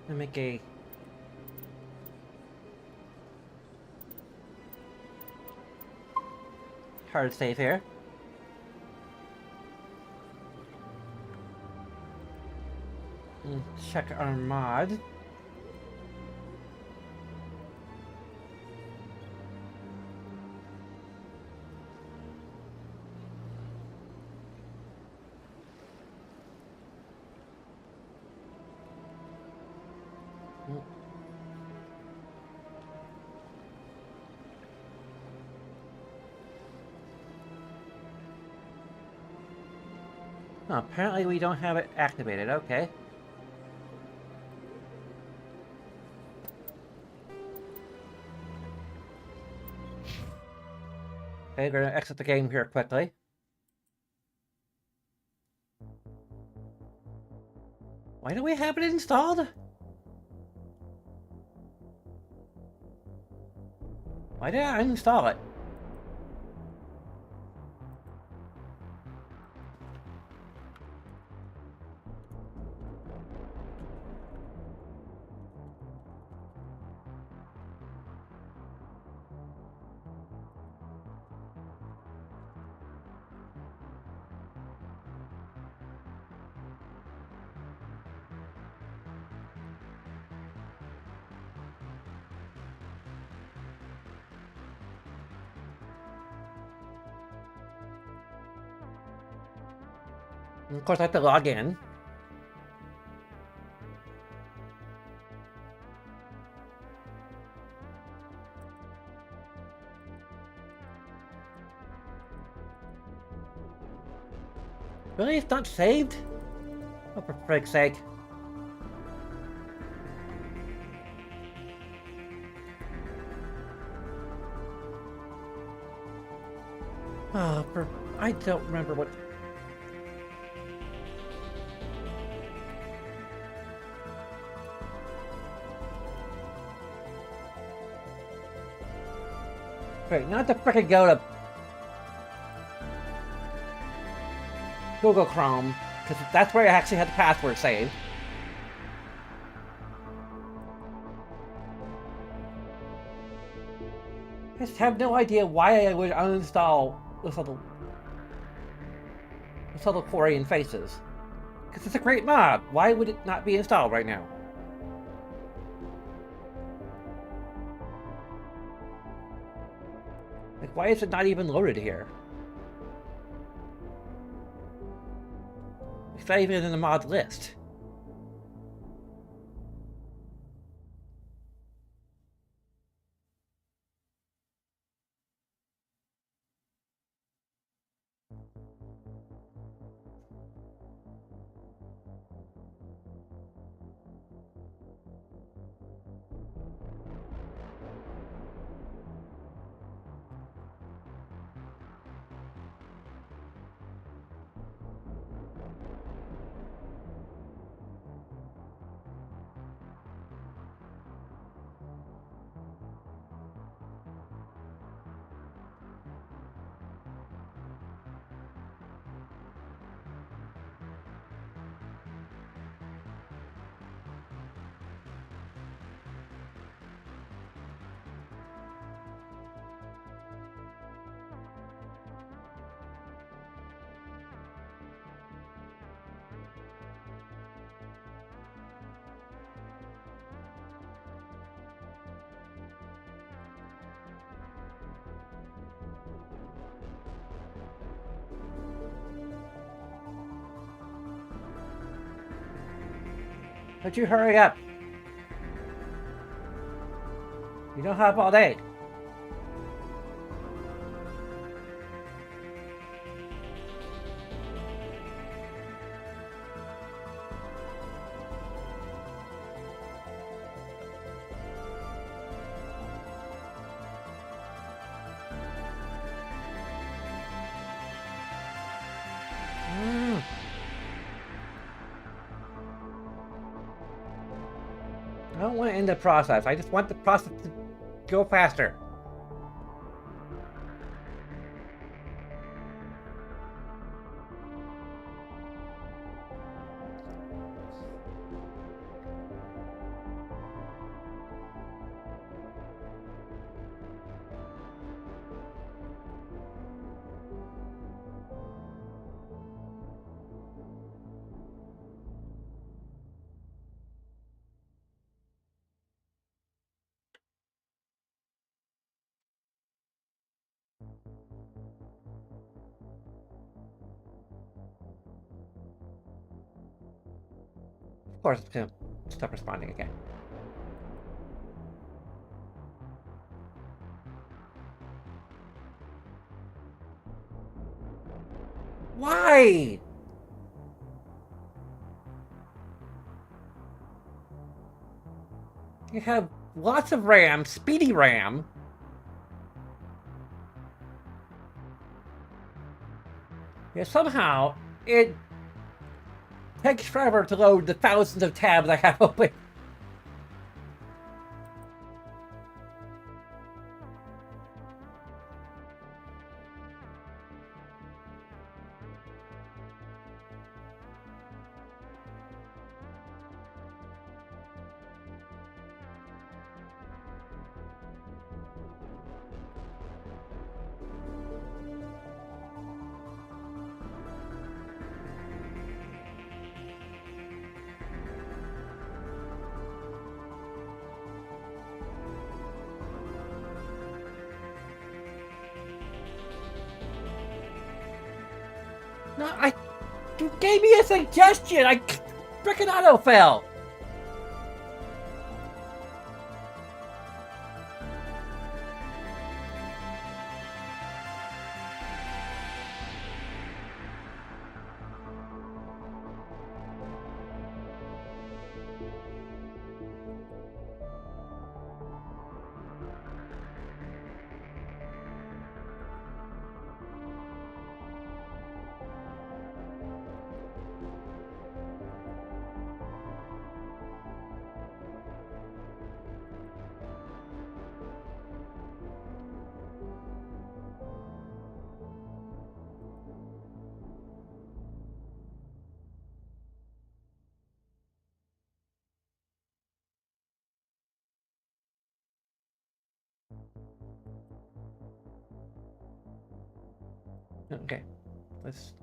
Let me make a hard save here. And check our mod. Oh, apparently we don't have it activated. Okay. Okay, we're gonna exit the game here quickly. Why do we have it installed? Why did I uninstall it? And of course, I have to log in. Really? It's not saved? Oh, for frig's sake. Oh, I don't remember what... Wait, not to frickin' go to Google Chrome, because that's where I actually had the password saved. I just have no idea why I would uninstall this little Korean faces. Because it's a great mod. Why would it not be installed right now? Like, why is it not even loaded here? It's not even in the mod list. Would you hurry up? You don't have all day. I don't want to end the process. I just want the process to go faster. course, it's gonna stop responding again. Why? You have lots of RAM, speedy RAM. Yeah, somehow it takes forever to load the thousands of tabs I have open. No, you gave me a suggestion. I frickin' autofill. Okay, let's.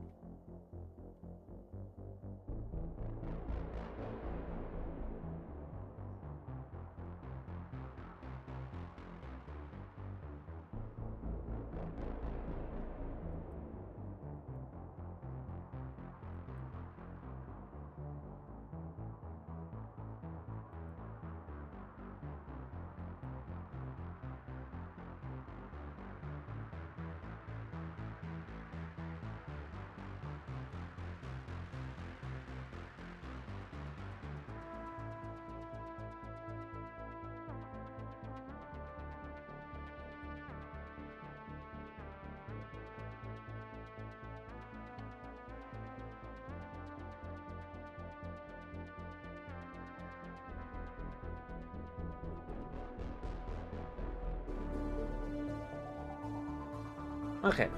Okay.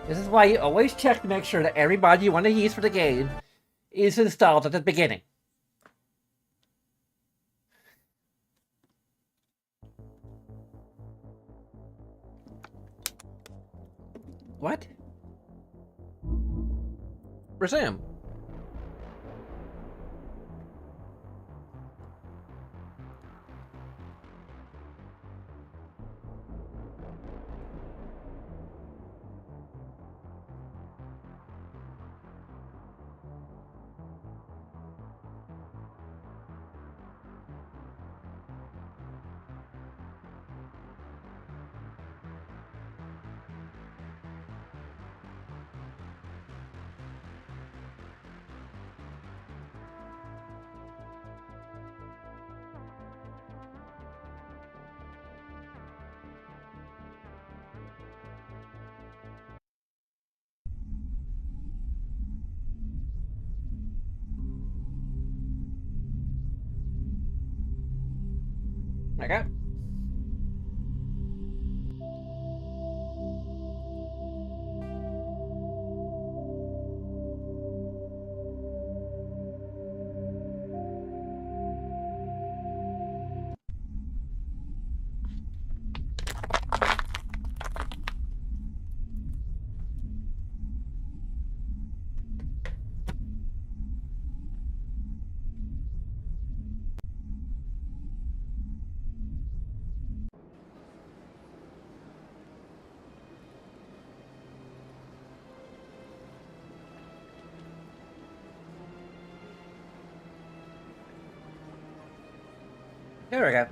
This is why you always check to make sure that every mod you want to use for the game is installed at the beginning. What? Resume. Okay. There we go.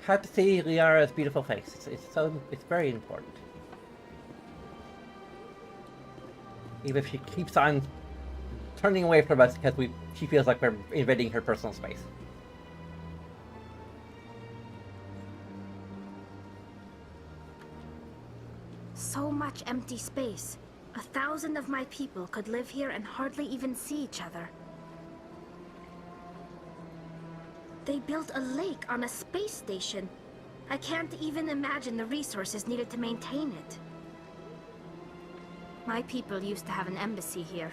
Had to see Liara's beautiful face. It's very important. Even if she keeps on turning away from us because she feels like we're invading her personal space. So much empty space. 1,000 of my people could live here and hardly even see each other. They built a lake on a space station. I can't even imagine the resources needed to maintain it. My people used to have an embassy here,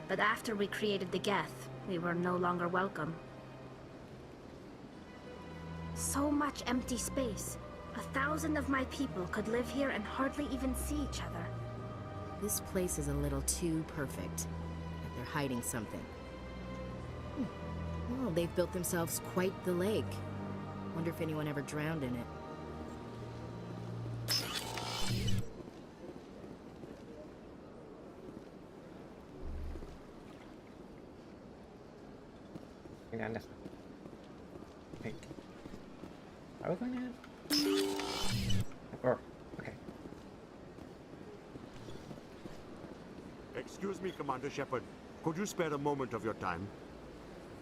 but after we created the Geth, we were no longer welcome. So much empty space. 1,000 of my people could live here and hardly even see each other. This place is a little too perfect. Like they're hiding something. Well, they've built themselves quite the lake. Wonder if anyone ever drowned in it. Hang on this one. Wait. Are we going to? Or okay. Excuse me, Commander Shepard. Could you spare a moment of your time?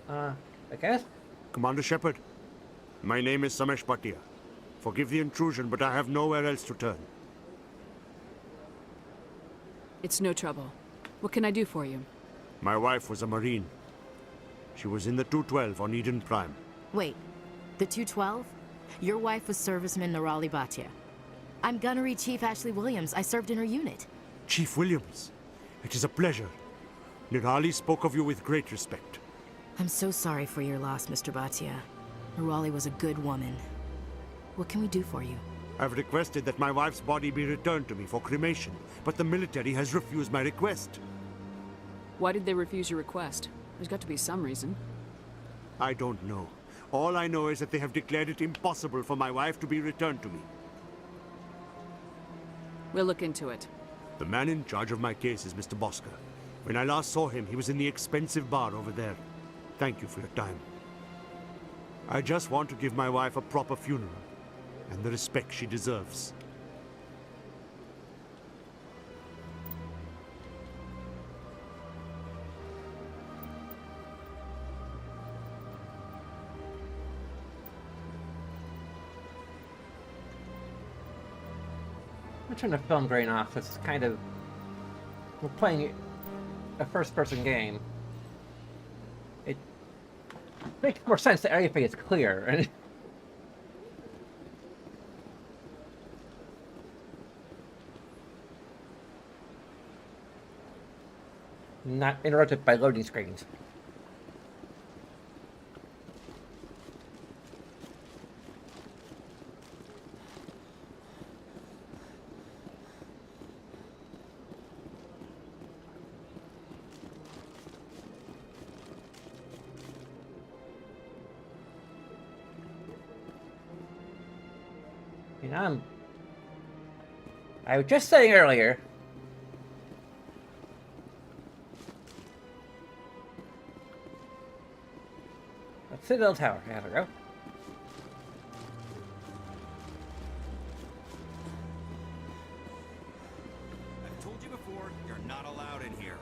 I guess? Commander Shepard, my name is Samesh Bhatia. Forgive the intrusion, but I have nowhere else to turn. It's no trouble. What can I do for you? My wife was a Marine. She was in the 212 on Eden Prime. Wait, the 212? Your wife was serviceman Neurodivergent Bhatia. I'm Gunnery Chief Ashley Williams. I served in her unit. Chief Williams, it is a pleasure. Nirali spoke of you with great respect. I'm so sorry for your loss, Mr. Bhatia. Neurali was a good woman. What can we do for you? I've requested that my wife's body be returned to me for cremation, but the military has refused my request. Why did they refuse your request? There's got to be some reason. I don't know. All I know is that they have declared it impossible for my wife to be returned to me. We'll look into it. The man in charge of my case is Mr. Bosker. When I last saw him, he was in the expensive bar over there. Thank you for your time. I just want to give my wife a proper funeral, and the respect she deserves. I'm turning the film grain off. It's kind of... We're playing a first-person game. It makes more sense that everything is clear. And not interrupted by loading screens. I was just saying earlier. Let's Citadel Tower. There we go. I've told you before, you're not allowed in here.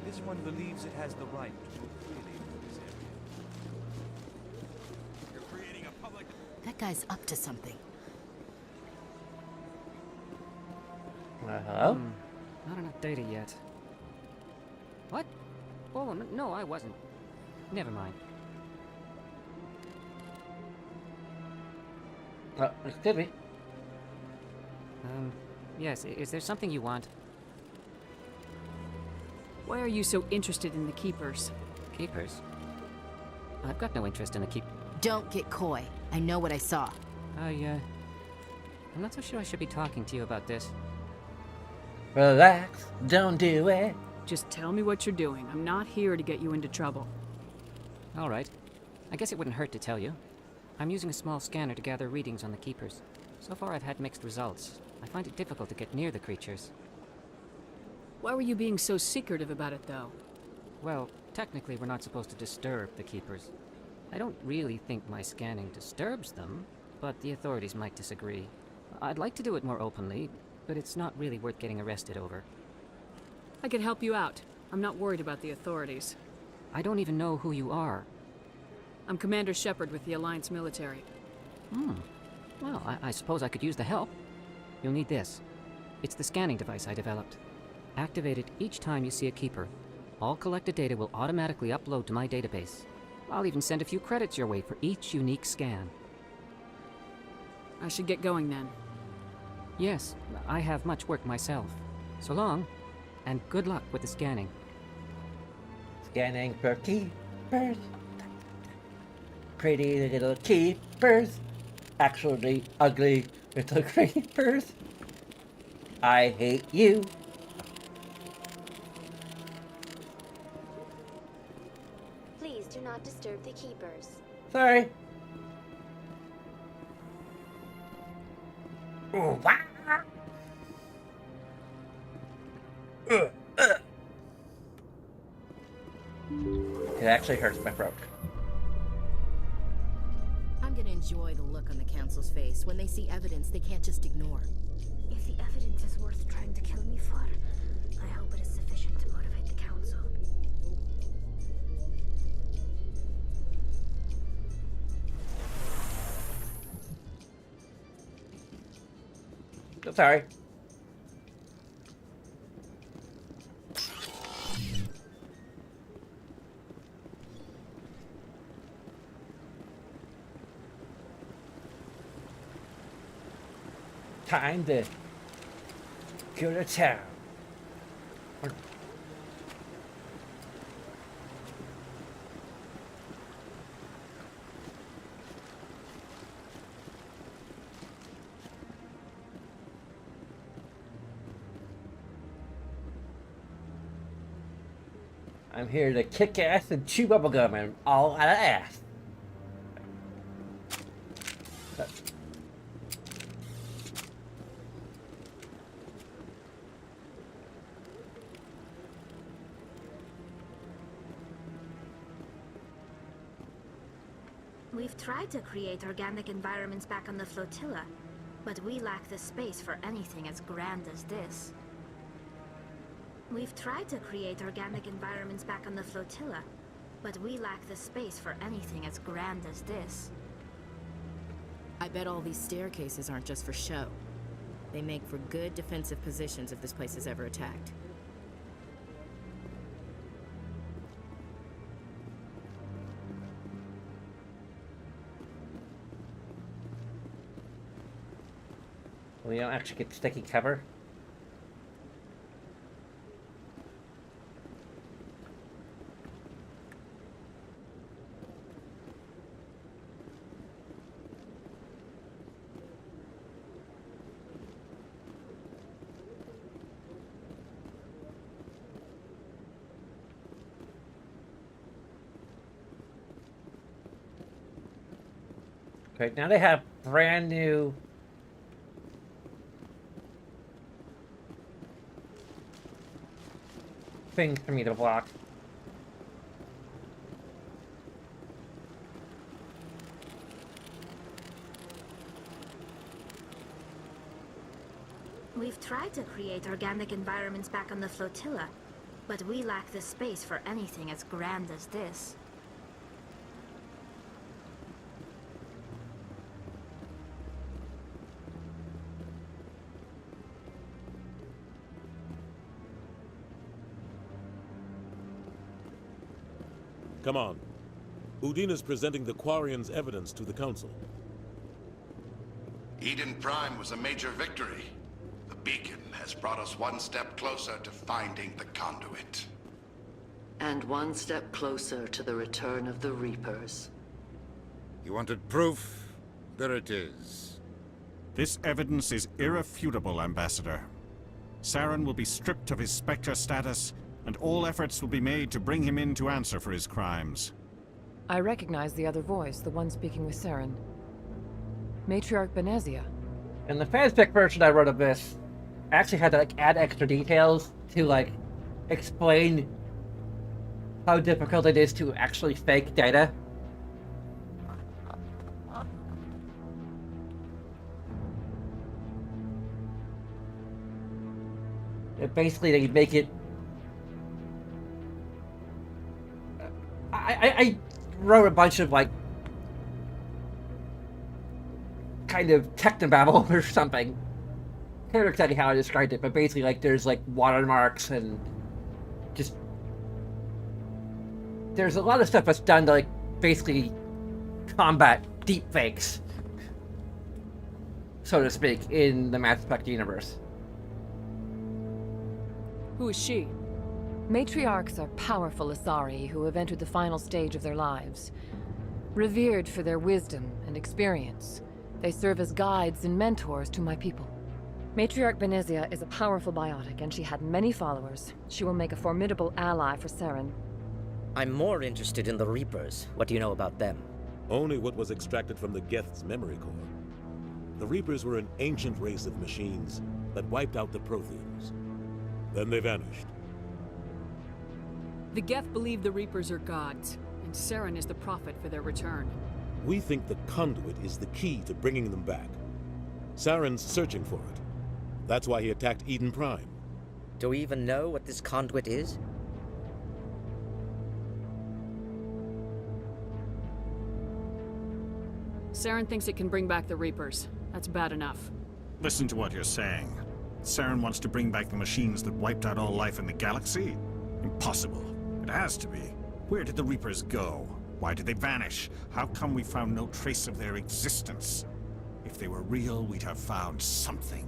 This one believes it has the right to move freely in this area. You're creating a public... That guy's up to something. Hello? Not enough data yet. What? Oh, no, I wasn't. Never mind. Excuse me. Yes, is there something you want? Why are you so interested in the Keepers? Keepers? I've got no interest in the Keep... Don't get coy. I know what I saw. I'm not so sure I should be talking to you about this. Relax. Don't do it. Just tell me what you're doing. I'm not here to get you into trouble. All right. I guess it wouldn't hurt to tell you. I'm using a small scanner to gather readings on the Keepers. So far I've had mixed results. I find it difficult to get near the creatures. Why were you being so secretive about it, though? Well, Technically, we're not supposed to disturb the Keepers. I don't really think my scanning disturbs them, but the authorities might disagree. I'd like to do it more openly, but it's not really worth getting arrested over. I could help you out. I'm not worried about the authorities. I don't even know who you are. I'm Commander Shepard with the Alliance military. Well, I suppose I could use the help. You'll need this. It's the scanning device I developed. Activate it each time you see a Keeper. All collected data will automatically upload to my database. I'll even send a few credits your way for each unique scan. I should get going then. Yes, I have much work myself. So long, and good luck with the scanning. Scanning for keepers. Pretty little keepers. Actually ugly little creepers. I hate you. Please do not disturb the keepers. Sorry. Ooh, wah. It actually hurts my throat. I'm gonna enjoy the look on the Council's face when they see evidence they can't just ignore. If the evidence is worth trying to kill me for, I hope it is sufficient to motivate the Council. Sorry. Time to go to town. I'm here to kick ass and chew bubblegum and all out of ass. We've tried to create organic environments back on the flotilla, but we lack the space for anything as grand as this. We've tried to create organic environments back on the flotilla, but we lack the space for anything as grand as this. I bet all these staircases aren't just for show. They make for good defensive positions if this place is ever attacked. We don't actually get sticky cover. Okay, now they have brand new things for me to block. We've tried to create organic environments back on the flotilla, but we lack the space for anything as grand as this. Come on. Udina's presenting the Quarian's evidence to the Council. Eden Prime was a major victory. The beacon has brought us one step closer to finding the conduit. And one step closer to the return of the Reapers. You wanted proof? There it is. This evidence is irrefutable, Ambassador. Saren will be stripped of his Spectre status, and all efforts will be made to bring him in to answer for his crimes. I recognize the other voice, the one speaking with Saren. Matriarch Benezia. In the fanfic version I wrote of this, I actually had to add extra details to explain how difficult it is to actually fake data. Basically, they make it. I wrote a bunch of like kind of technobabble or something. Can't remember exactly how I described it, but basically, like there's like watermarks and just there's a lot of stuff that's done to like basically combat deepfakes, so to speak, in the Mass Effect universe. Who is she? Matriarchs are powerful Asari who have entered the final stage of their lives. Revered for their wisdom and experience, they serve as guides and mentors to my people. Matriarch Benezia is a powerful biotic, and she had many followers. She will make a formidable ally for Saren. I'm more interested in the Reapers. What do you know about them? Only what was extracted from the Geth's memory core. The Reapers were an ancient race of machines that wiped out the Protheans. Then they vanished. The Geth believe the Reapers are gods, and Saren is the prophet for their return. We think the conduit is the key to bringing them back. Saren's searching for it. That's why he attacked Eden Prime. Do we even know what this conduit is? Saren thinks it can bring back the Reapers. That's bad enough. Listen to what you're saying. Saren wants to bring back the machines that wiped out all life in the galaxy? Impossible. It has to be. Where did the Reapers go? Why did they vanish? How come we found no trace of their existence? If they were real, we'd have found something.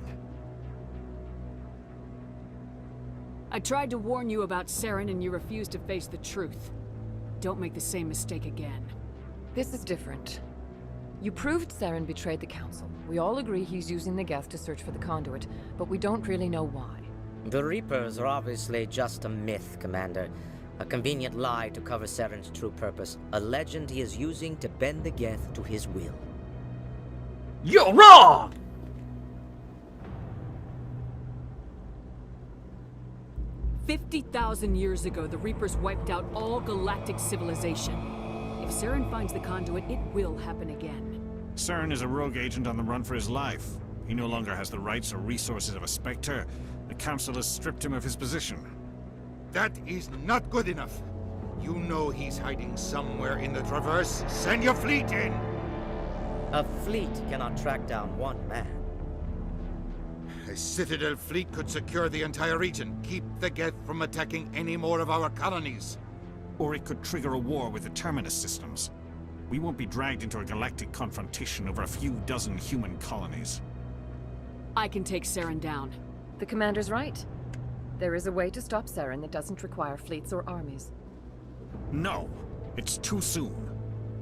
I tried to warn you about Saren and you refused to face the truth. Don't make the same mistake again. This is different. You proved Saren betrayed the Council. We all agree he's using the Geth to search for the conduit, but we don't really know why. The Reapers are obviously just a myth, Commander. A convenient lie to cover Saren's true purpose. A legend he is using to bend the Geth to his will. You're wrong! "50,000 years ago, the Reapers wiped out all galactic civilization. If Saren finds the conduit, it will happen again. Saren is a rogue agent on the run for his life. He no longer has the rights or resources of a Spectre. The Council has stripped him of his position. That is not good enough. You know he's hiding somewhere in the Traverse. Send your fleet in! A fleet cannot track down one man. A Citadel fleet could secure the entire region, keep the Geth from attacking any more of our colonies. Or it could trigger a war with the Terminus systems. We won't be dragged into a galactic confrontation over a few dozen human colonies. I can take Saren down. The commander's right. There is a way to stop Saren that doesn't require fleets or armies. No, it's too soon.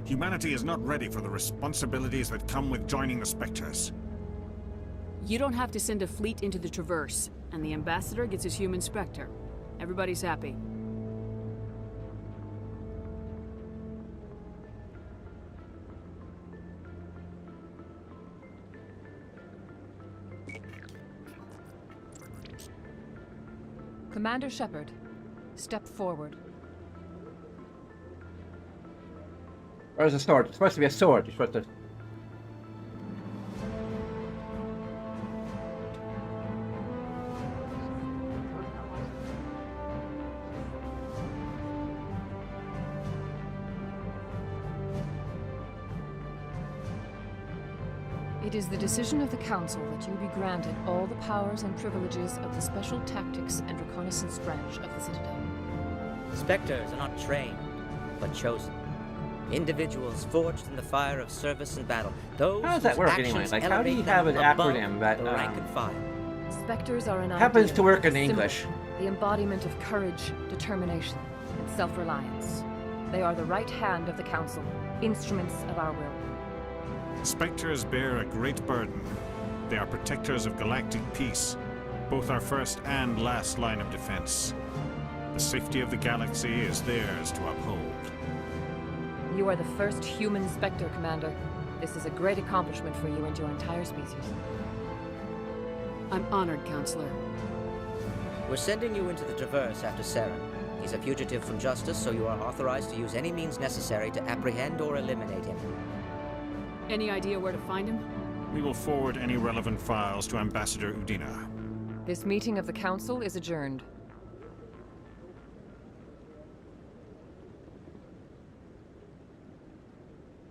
Humanity is not ready for the responsibilities that come with joining the Spectres. You don't have to send a fleet into the Traverse, and the Ambassador gets his human Spectre. Everybody's happy. Commander Shepard, step forward. Where's the sword? It's supposed to be a sword. You're supposed to... It is the decision of the Council that you be granted all the powers and privileges of the Special Tactics and Reconnaissance branch of the Citadel. Spectres are not trained, but chosen. Individuals forged in the fire of service and battle. Those How does that whose work anyway? actions Like, how do you elevate have them an above acronym that the rank and file? Spectres are an happens ideal, to work in a symbol, English? The embodiment of courage, determination, and self-reliance. They are the right hand of the Council, instruments of our will. Spectres bear a great burden. They are protectors of galactic peace, both our first and last line of defense. The safety of the galaxy is theirs to uphold. You are the first human Spectre, Commander. This is a great accomplishment for you and your entire species. I'm honored, Counselor. We're sending you into the Traverse after Saren. He's a fugitive from justice, so you are authorized to use any means necessary to apprehend or eliminate him. Any idea where to find him? We will forward any relevant files to Ambassador Udina. This meeting of the Council is adjourned.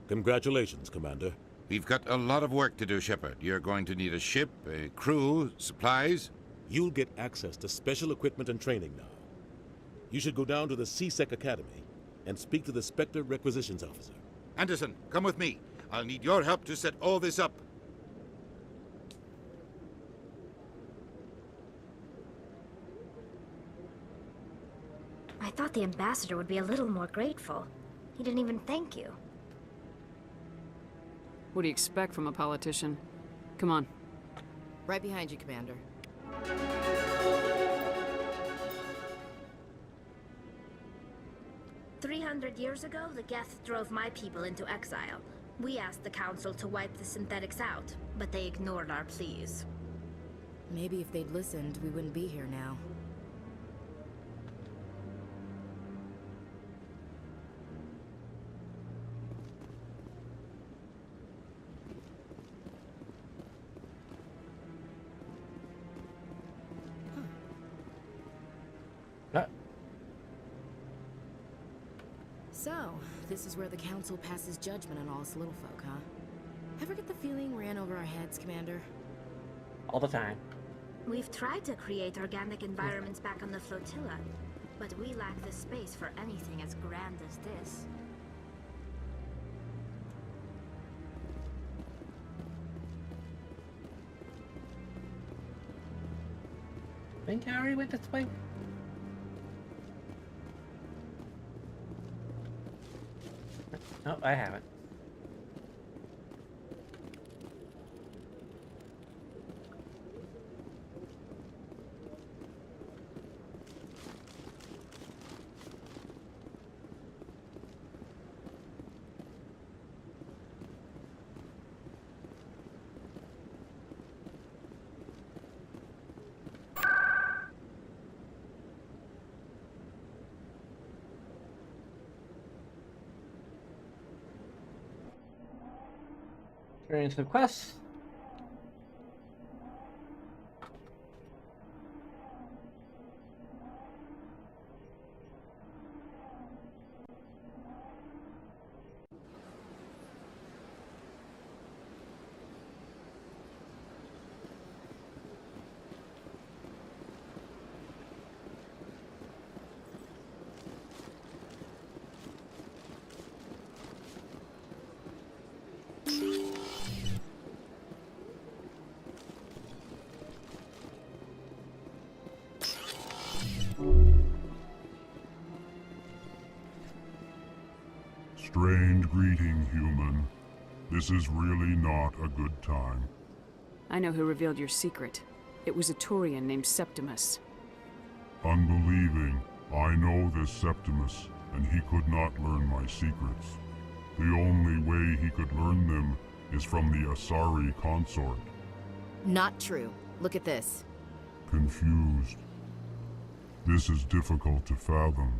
Congratulations, Commander. We've got a lot of work to do, Shepard. You're going to need a ship, a crew, supplies. You'll get access to special equipment and training now. You should go down to the C-Sec Academy and speak to the Spectre Requisitions Officer. Anderson, come with me. I'll need your help to set all this up. I thought the ambassador would be a little more grateful. He didn't even thank you. What do you expect from a politician? Come on. Right behind you, Commander. 300 years ago, the Geth drove my people into exile. We asked the Council to wipe the synthetics out, but they ignored our pleas. Maybe if they'd listened, we wouldn't be here now. So, this is where the Council passes judgment on all us little folk, huh? Ever get the feeling we're in over our heads, Commander? All the time. We've tried to create organic environments back on the flotilla, but we lack the space for anything as grand as this. Think I already went this way? No, I haven't. Experience some quests. Strange greeting, human. This is really not a good time. I know who revealed your secret. It was a Turian named Septimus. Unbelieving, I know this Septimus, and he could not learn my secrets. The only way he could learn them is from the Asari consort. Not true. Look at this. Confused. This is difficult to fathom.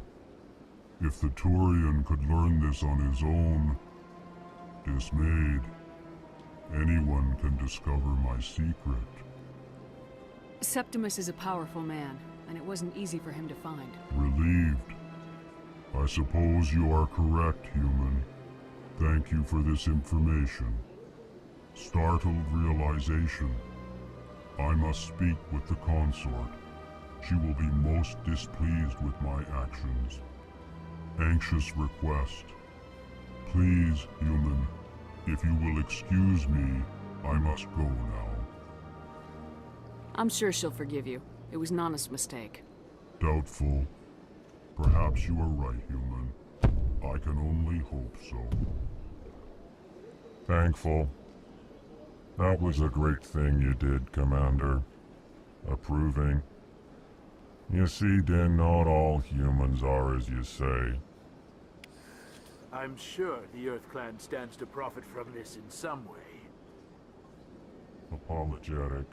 If the Turian could learn this on his own, dismayed, anyone can discover my secret. Septimus is a powerful man, and it wasn't easy for him to find. Relieved. I suppose you are correct, human. Thank you for this information. Startled realization. I must speak with the consort. She will be most displeased with my actions. Anxious request. Please, human, if you will excuse me, I must go now. I'm sure she'll forgive you. It was an honest mistake. Doubtful. Perhaps you are right, human. I can only hope so. Thankful. That was a great thing you did, Commander. Approving. You see, Din, not all humans are as you say. I'm sure the Earth Clan stands to profit from this in some way. Apologetic.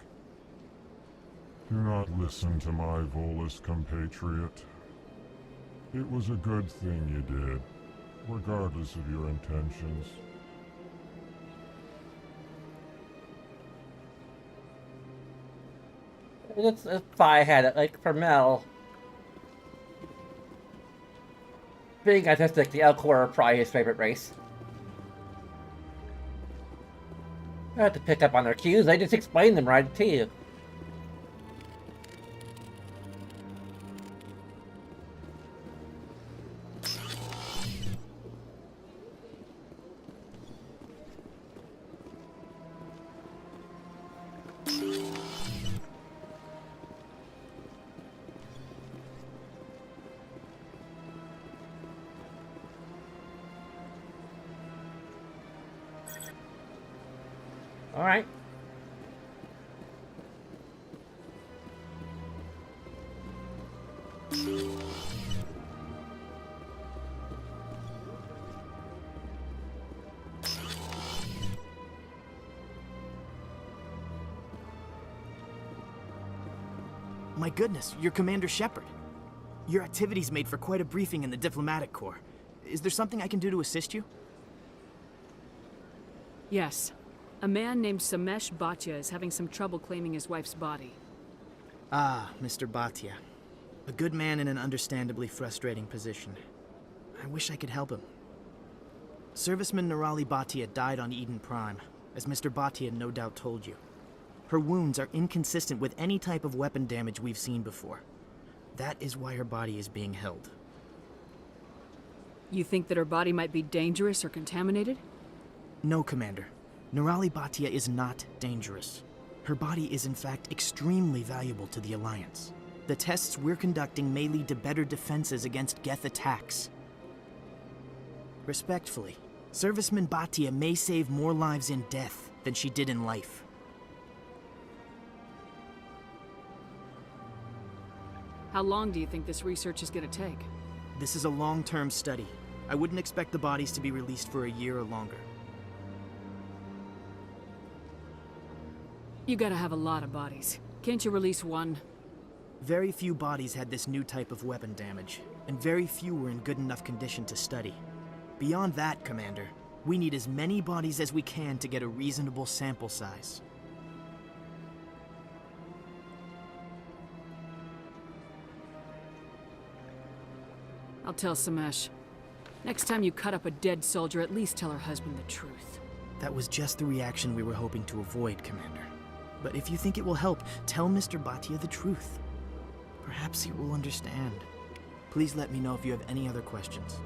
Do not listen to my Volus compatriot. It was a good thing you did, regardless of your intentions. It's why I had it. Like, for Mel, being autistic, the Elcor are probably his favorite race. I had to pick up on their cues. They just explain them right to you. All right. My goodness, you're Commander Shepard. Your activities made for quite a briefing in the Diplomatic Corps. Is there something I can do to assist you? Yes. A man named Samesh Bhatia is having some trouble claiming his wife's body. Ah, Mr. Bhatia. A good man in an understandably frustrating position. I wish I could help him. Serviceman Nirali Bhatia died on Eden Prime, as Mr. Bhatia no doubt told you. Her wounds are inconsistent with any type of weapon damage we've seen before. That is why her body is being held. You think that her body might be dangerous or contaminated? No, Commander. Nirali Bhatia is not dangerous. Her body is in fact extremely valuable to the Alliance. The tests we're conducting may lead to better defenses against Geth attacks. Respectfully, Serviceman Bhatia may save more lives in death than she did in life. How long do you think this research is going to take? This is a long-term study. I wouldn't expect the bodies to be released for a year or longer. You gotta have a lot of bodies. Can't you release one? Very few bodies had this new type of weapon damage, and very few were in good enough condition to study. Beyond that, Commander, we need as many bodies as we can to get a reasonable sample size. I'll tell Samesh. Next time you cut up a dead soldier, at least tell her husband the truth. That was just the reaction we were hoping to avoid, Commander. But if you think it will help, tell Mr. Bhatia the truth. Perhaps he will understand. Please let me know if you have any other questions.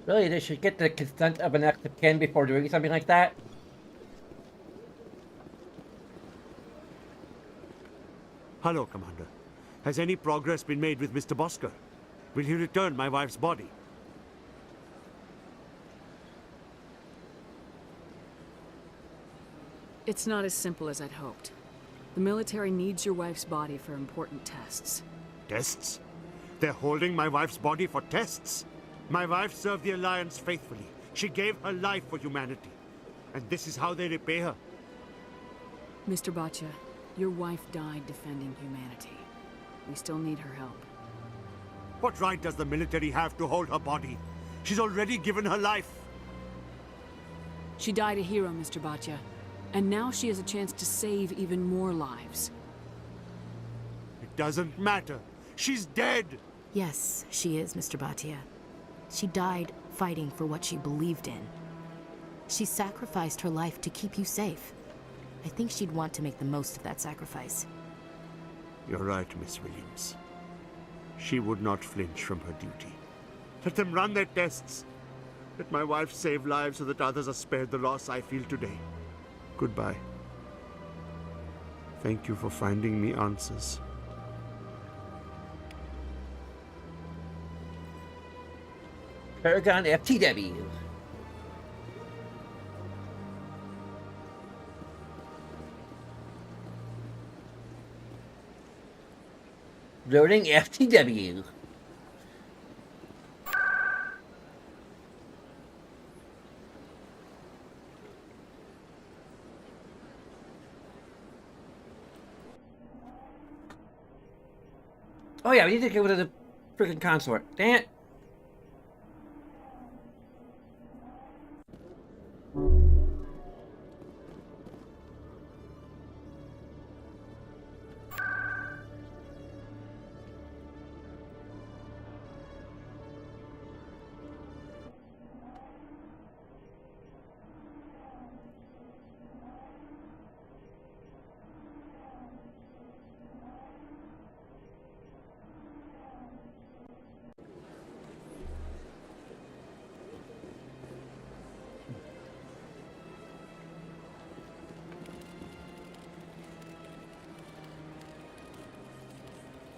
Really, they should get the consent of an active kin before doing something like that. Hello, Commander. Has any progress been made with Mr. Bosker? Will he return my wife's body? It's not as simple as I'd hoped. The military needs your wife's body for important tests. Tests? They're holding my wife's body for tests? My wife served the Alliance faithfully. She gave her life for humanity. And this is how they repay her. Mr. Bhatia, your wife died defending humanity. We still need her help. What right does the military have to hold her body? She's already given her life. She died a hero, Mr. Bhatia. And now she has a chance to save even more lives. It doesn't matter. She's dead. Yes, she is, Mr. Bhatia. She died fighting for what she believed in. She sacrificed her life to keep you safe. I think she'd want to make the most of that sacrifice. You're right, Miss Williams. She would not flinch from her duty. Let them run their tests. Let my wife save lives so that others are spared the loss I feel today. Goodbye. Thank you for finding me answers. Paragon FTW. Loading FTW. Oh yeah, we need to go to the freaking consort. Dang it.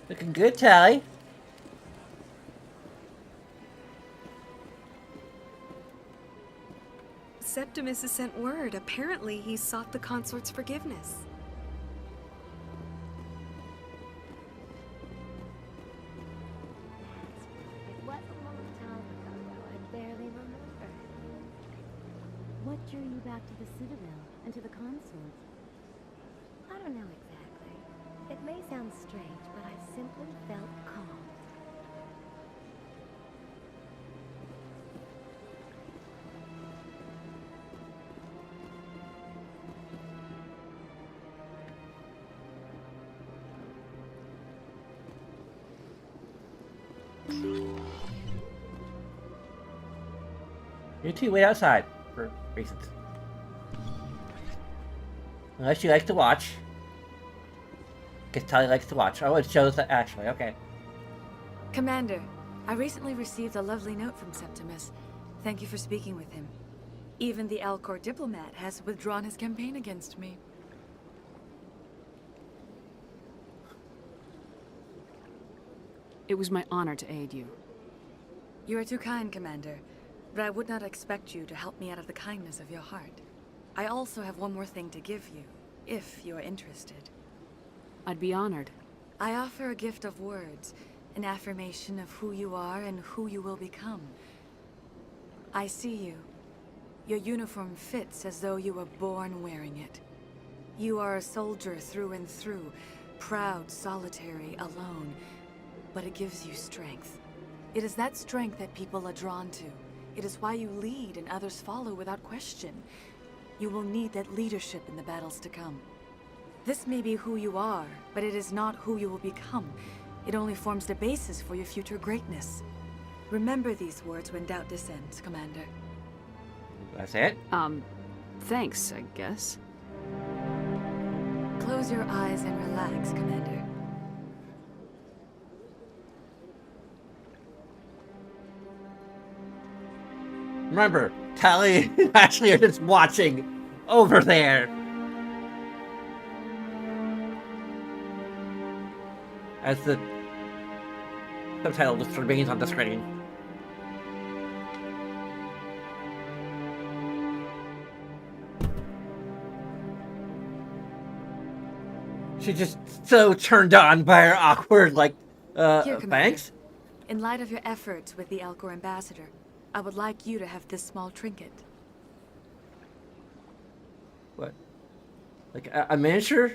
Looking good, Tally. Septimus has sent word. Apparently, he sought the consort's forgiveness. It was a long time ago, I barely remember. What drew you back to the Citadel and to the consort? I don't know exactly. It may sound strange, but I simply felt calm. You two wait outside for reasons. Unless you like to watch. Guess Tally likes to watch. Oh, it shows that Ashley. Okay. Commander, I recently received a lovely note from Septimus. Thank you for speaking with him. Even the Alcor diplomat has withdrawn his campaign against me. It was my honor to aid you. You are too kind, Commander, but I would not expect you to help me out of the kindness of your heart. I also have one more thing to give you, if you are interested. I'd be honored. I offer a gift of words, an affirmation of who you are and who you will become. I see you. Your uniform fits as though you were born wearing it. You are a soldier through and through, proud, solitary, alone, but it gives you strength. It is that strength that people are drawn to. It is why you lead and others follow without question. You will need that leadership in the battles to come. This may be who you are, but it is not who you will become. It only forms the basis for your future greatness. Remember these words when doubt descends, Commander. That's it? Thanks, I guess. Close your eyes and relax, Commander. Remember, Tally and Ashley are just watching over there. As the subtitle just remains on the screen. She's just so turned on by her awkward, like, Here, Commander. thanks? In light of your efforts with the Alcor ambassador, I would like you to have this small trinket. What? Like a miniature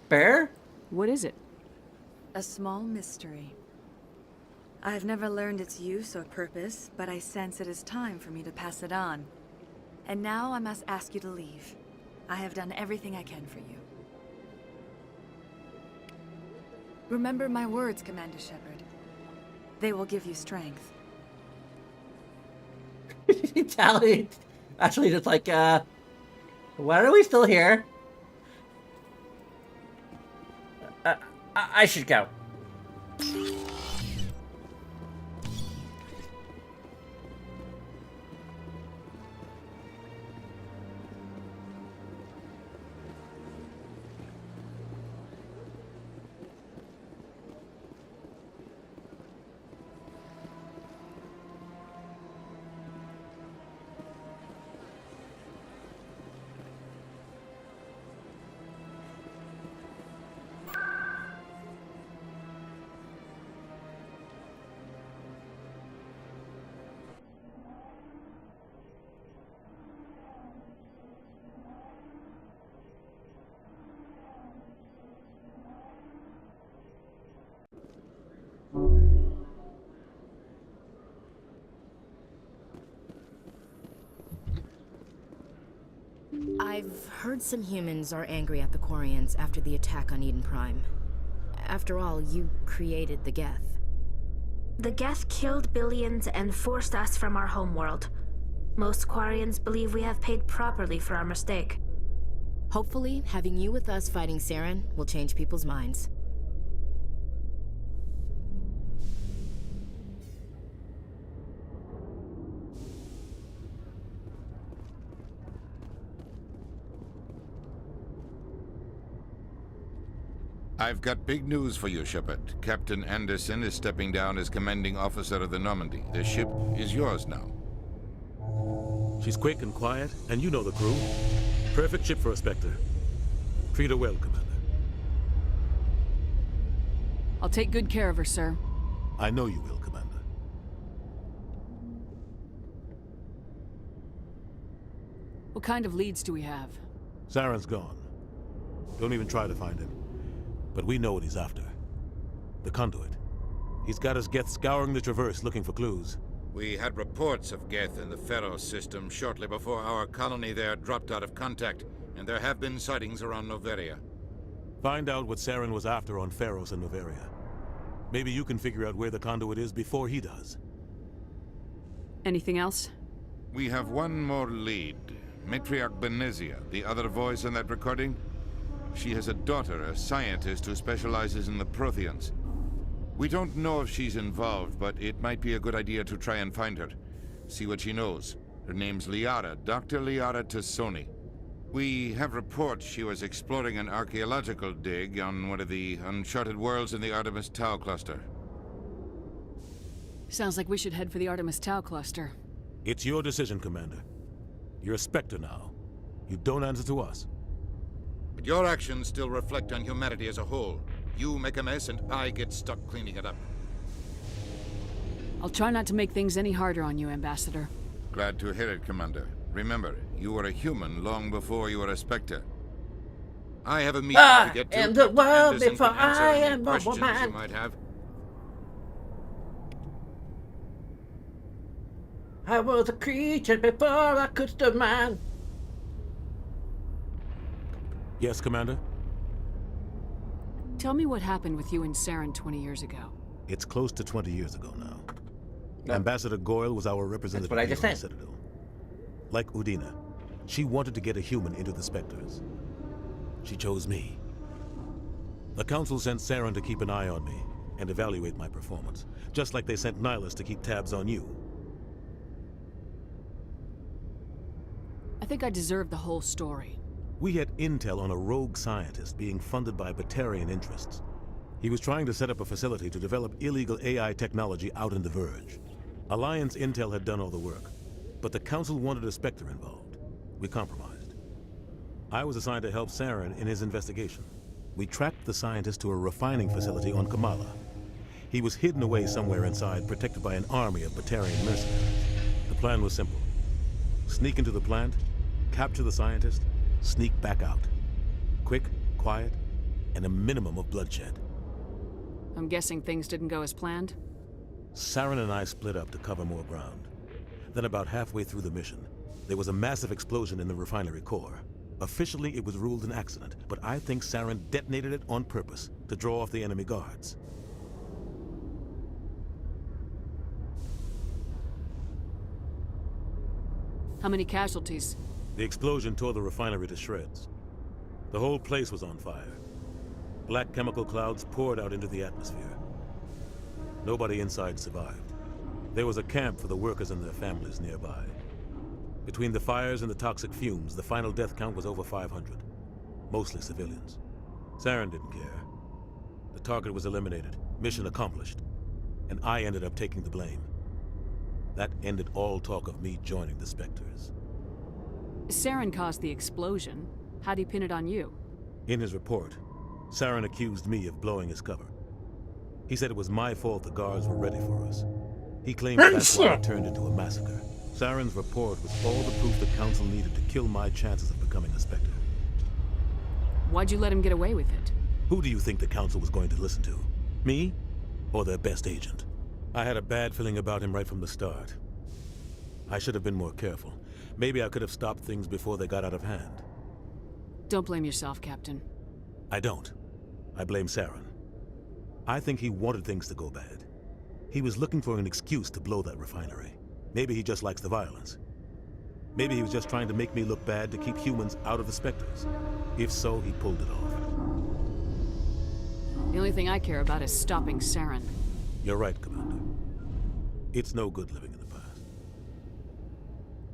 bear? What is it? A small mystery. I have never learned its use or purpose, but I sense it is time for me to pass it on. And now I must ask you to leave. I have done everything I can for you. Remember my words, Commander Shepard. They will give you strength. Tally, actually, just like, why are we still here? I should go. heard some humans are angry at the Quarians after the attack on Eden Prime. After all, you created the Geth. The Geth killed billions and forced us from our homeworld. Most Quarians believe we have paid properly for our mistake. Hopefully, having you with us fighting Saren will change people's minds. I've got big news for you, Shepard. Captain Anderson is stepping down as commanding officer of the Normandy. The ship is yours now. She's quick and quiet, and you know the crew. Perfect ship for a Spectre. Treat her well, Commander. I'll take good care of her, sir. I know you will, Commander. What kind of leads do we have? Saren's gone. Don't even try to find him. But we know what he's after. The conduit. He's got us Geth scouring the Traverse looking for clues. We had reports of Geth in the Pharos system shortly before our colony there dropped out of contact, and there have been sightings around Noveria. Find out what Saren was after on Pharos and Noveria. Maybe you can figure out where the conduit is before he does. Anything else? We have one more lead. Matriarch Benezia, the other voice in that recording. She has a daughter, a scientist who specializes in the Protheans. We don't know if she's involved, but it might be a good idea to try and find her. See what she knows. Her name's Liara, Dr. Liara Tassoni. We have reports she was exploring an archaeological dig on one of the uncharted worlds in the Artemis Tau cluster. Sounds like we should head for the Artemis Tau cluster. It's your decision, Commander. You're a Spectre now. You don't answer to us. But your actions still reflect on humanity as a whole. You make a mess and I get stuck cleaning it up. I'll try not to make things any harder on you, Ambassador. Glad to hear it, Commander. Remember, you were a human long before you were a Spectre. I have a meeting to get to. In the world Anderson before can answer I any am a questions woman. you might have. I was a creature before I could the man. Yes, Commander? Tell me what happened with you and Saren 20 years ago. It's close to 20 years ago now. Ambassador Goyle was our representative That's what I here just on the said. Citadel. Like Udina, she wanted to get a human into the Spectres. She chose me. The Council sent Saren to keep an eye on me and evaluate my performance, just like they sent Nihilus to keep tabs on you. I think I deserve the whole story. We had intel on a rogue scientist being funded by Batarian interests. He was trying to set up a facility to develop illegal AI technology out in the Verge. Alliance intel had done all the work, but the Council wanted a Spectre involved. We compromised. I was assigned to help Saren in his investigation. We tracked the scientist to a refining facility on Kamala. He was hidden away somewhere inside, protected by an army of Batarian mercenaries. The plan was simple. Sneak into the plant, capture the scientist, sneak back out. Quick, quiet, and a minimum of bloodshed. I'm guessing things didn't go as planned? Saren and I split up to cover more ground. Then about halfway through the mission, there was a massive explosion in the refinery core. Officially, it was ruled an accident, but I think Saren detonated it on purpose to draw off the enemy guards. How many casualties? The explosion tore the refinery to shreds. The whole place was on fire. Black chemical clouds poured out into the atmosphere. Nobody inside survived. There was a camp for the workers and their families nearby. Between the fires and the toxic fumes, the final death count was over 500. Mostly civilians. Saren didn't care. The target was eliminated, mission accomplished. And I ended up taking the blame. That ended all talk of me joining the Spectres. Saren caused the explosion. How'd he pin it on you? In his report, Saren accused me of blowing his cover. He said it was my fault the guards were ready for us. He claimed that's why it turned into a massacre. Saren's report was all the proof the Council needed to kill my chances of becoming a Spectre. Why'd you let him get away with it? Who do you think the Council was going to listen to? Me? Or their best agent? I had a bad feeling about him right from the start. I should have been more careful. Maybe I could have stopped things before they got out of hand. Don't blame yourself, Captain. I don't. I blame Saren. I think he wanted things to go bad. He was looking for an excuse to blow that refinery. Maybe he just likes the violence. Maybe he was just trying to make me look bad to keep humans out of the Spectres. If so, he pulled it off. The only thing I care about is stopping Saren. You're right, Commander. It's no good living in the past.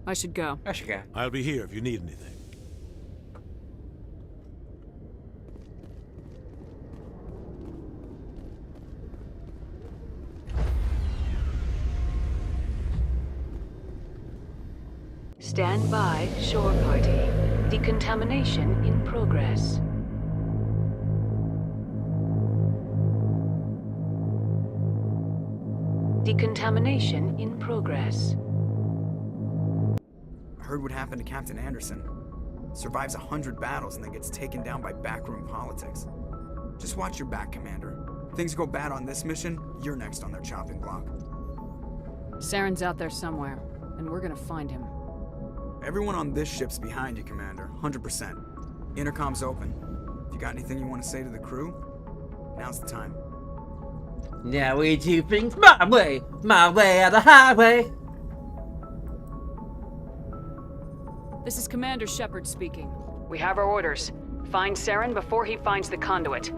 I should go. I should go. I'll be here if you need anything. Stand by, shore party. Decontamination in progress. Decontamination in progress. I heard what happened to Captain Anderson. Survives 100 battles and then gets taken down by backroom politics. Just watch your back, Commander. Things go bad on this mission, you're next on their chopping block. Saren's out there somewhere, and we're gonna find him. Everyone on this ship's behind you, Commander. 100%. Intercom's open. If you got anything you want to say to the crew, now's the time. Now we do things my way of the highway. This is Commander Shepard speaking. We have our orders. Find Saren before he finds the conduit.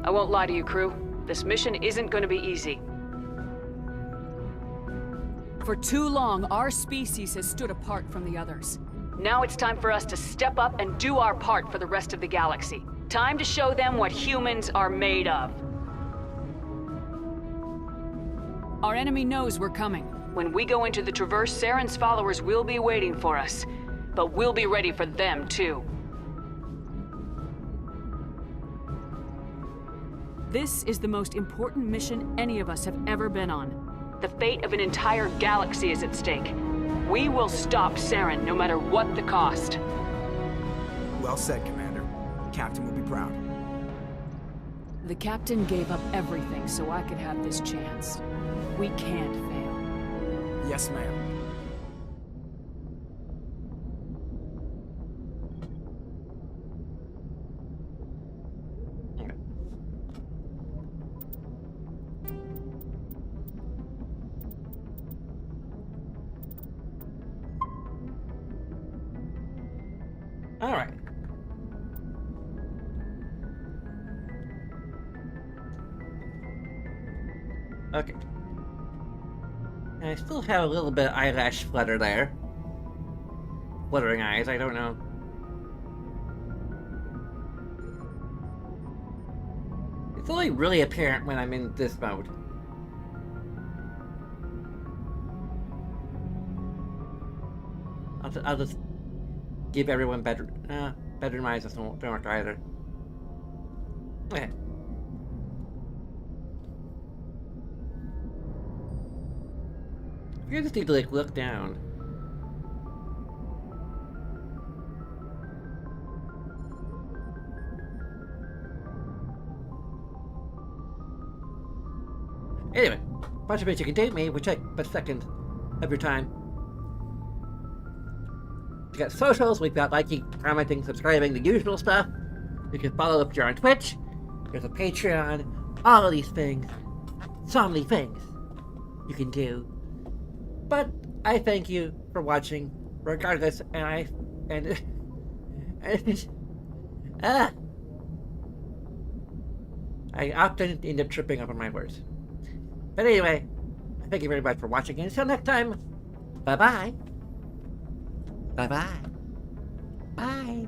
I won't lie to you, crew. This mission isn't going to be easy. For too long, our species has stood apart from the others. Now it's time for us to step up and do our part for the rest of the galaxy. Time to show them what humans are made of. Our enemy knows we're coming. When we go into the Traverse, Saren's followers will be waiting for us. But we'll be ready for them, too. This is the most important mission any of us have ever been on. The fate of an entire galaxy is at stake. We will stop Saren, no matter what the cost. Well said, Commander. Captain will be proud. The Captain gave up everything so I could have this chance. We can't fail. Yes, ma'am. All right. Okay. And I still have a little bit of eyelash flutter there. Fluttering eyes, I don't know. It's only really apparent when I'm in this mode. I'll just give everyone better eyes don't work either. Okay. You just need to like look down. Anyway, bunch of ways you can date me, which take but a second of your time. We got socials, we've got liking, commenting, subscribing, the usual stuff. You can follow if you're on Twitch. There's a Patreon. All of these things. So many things you can do. But I thank you for watching, regardless, I often end up tripping over my words. But anyway, thank you very much for watching, and until next time, bye-bye. Bye-bye. Bye.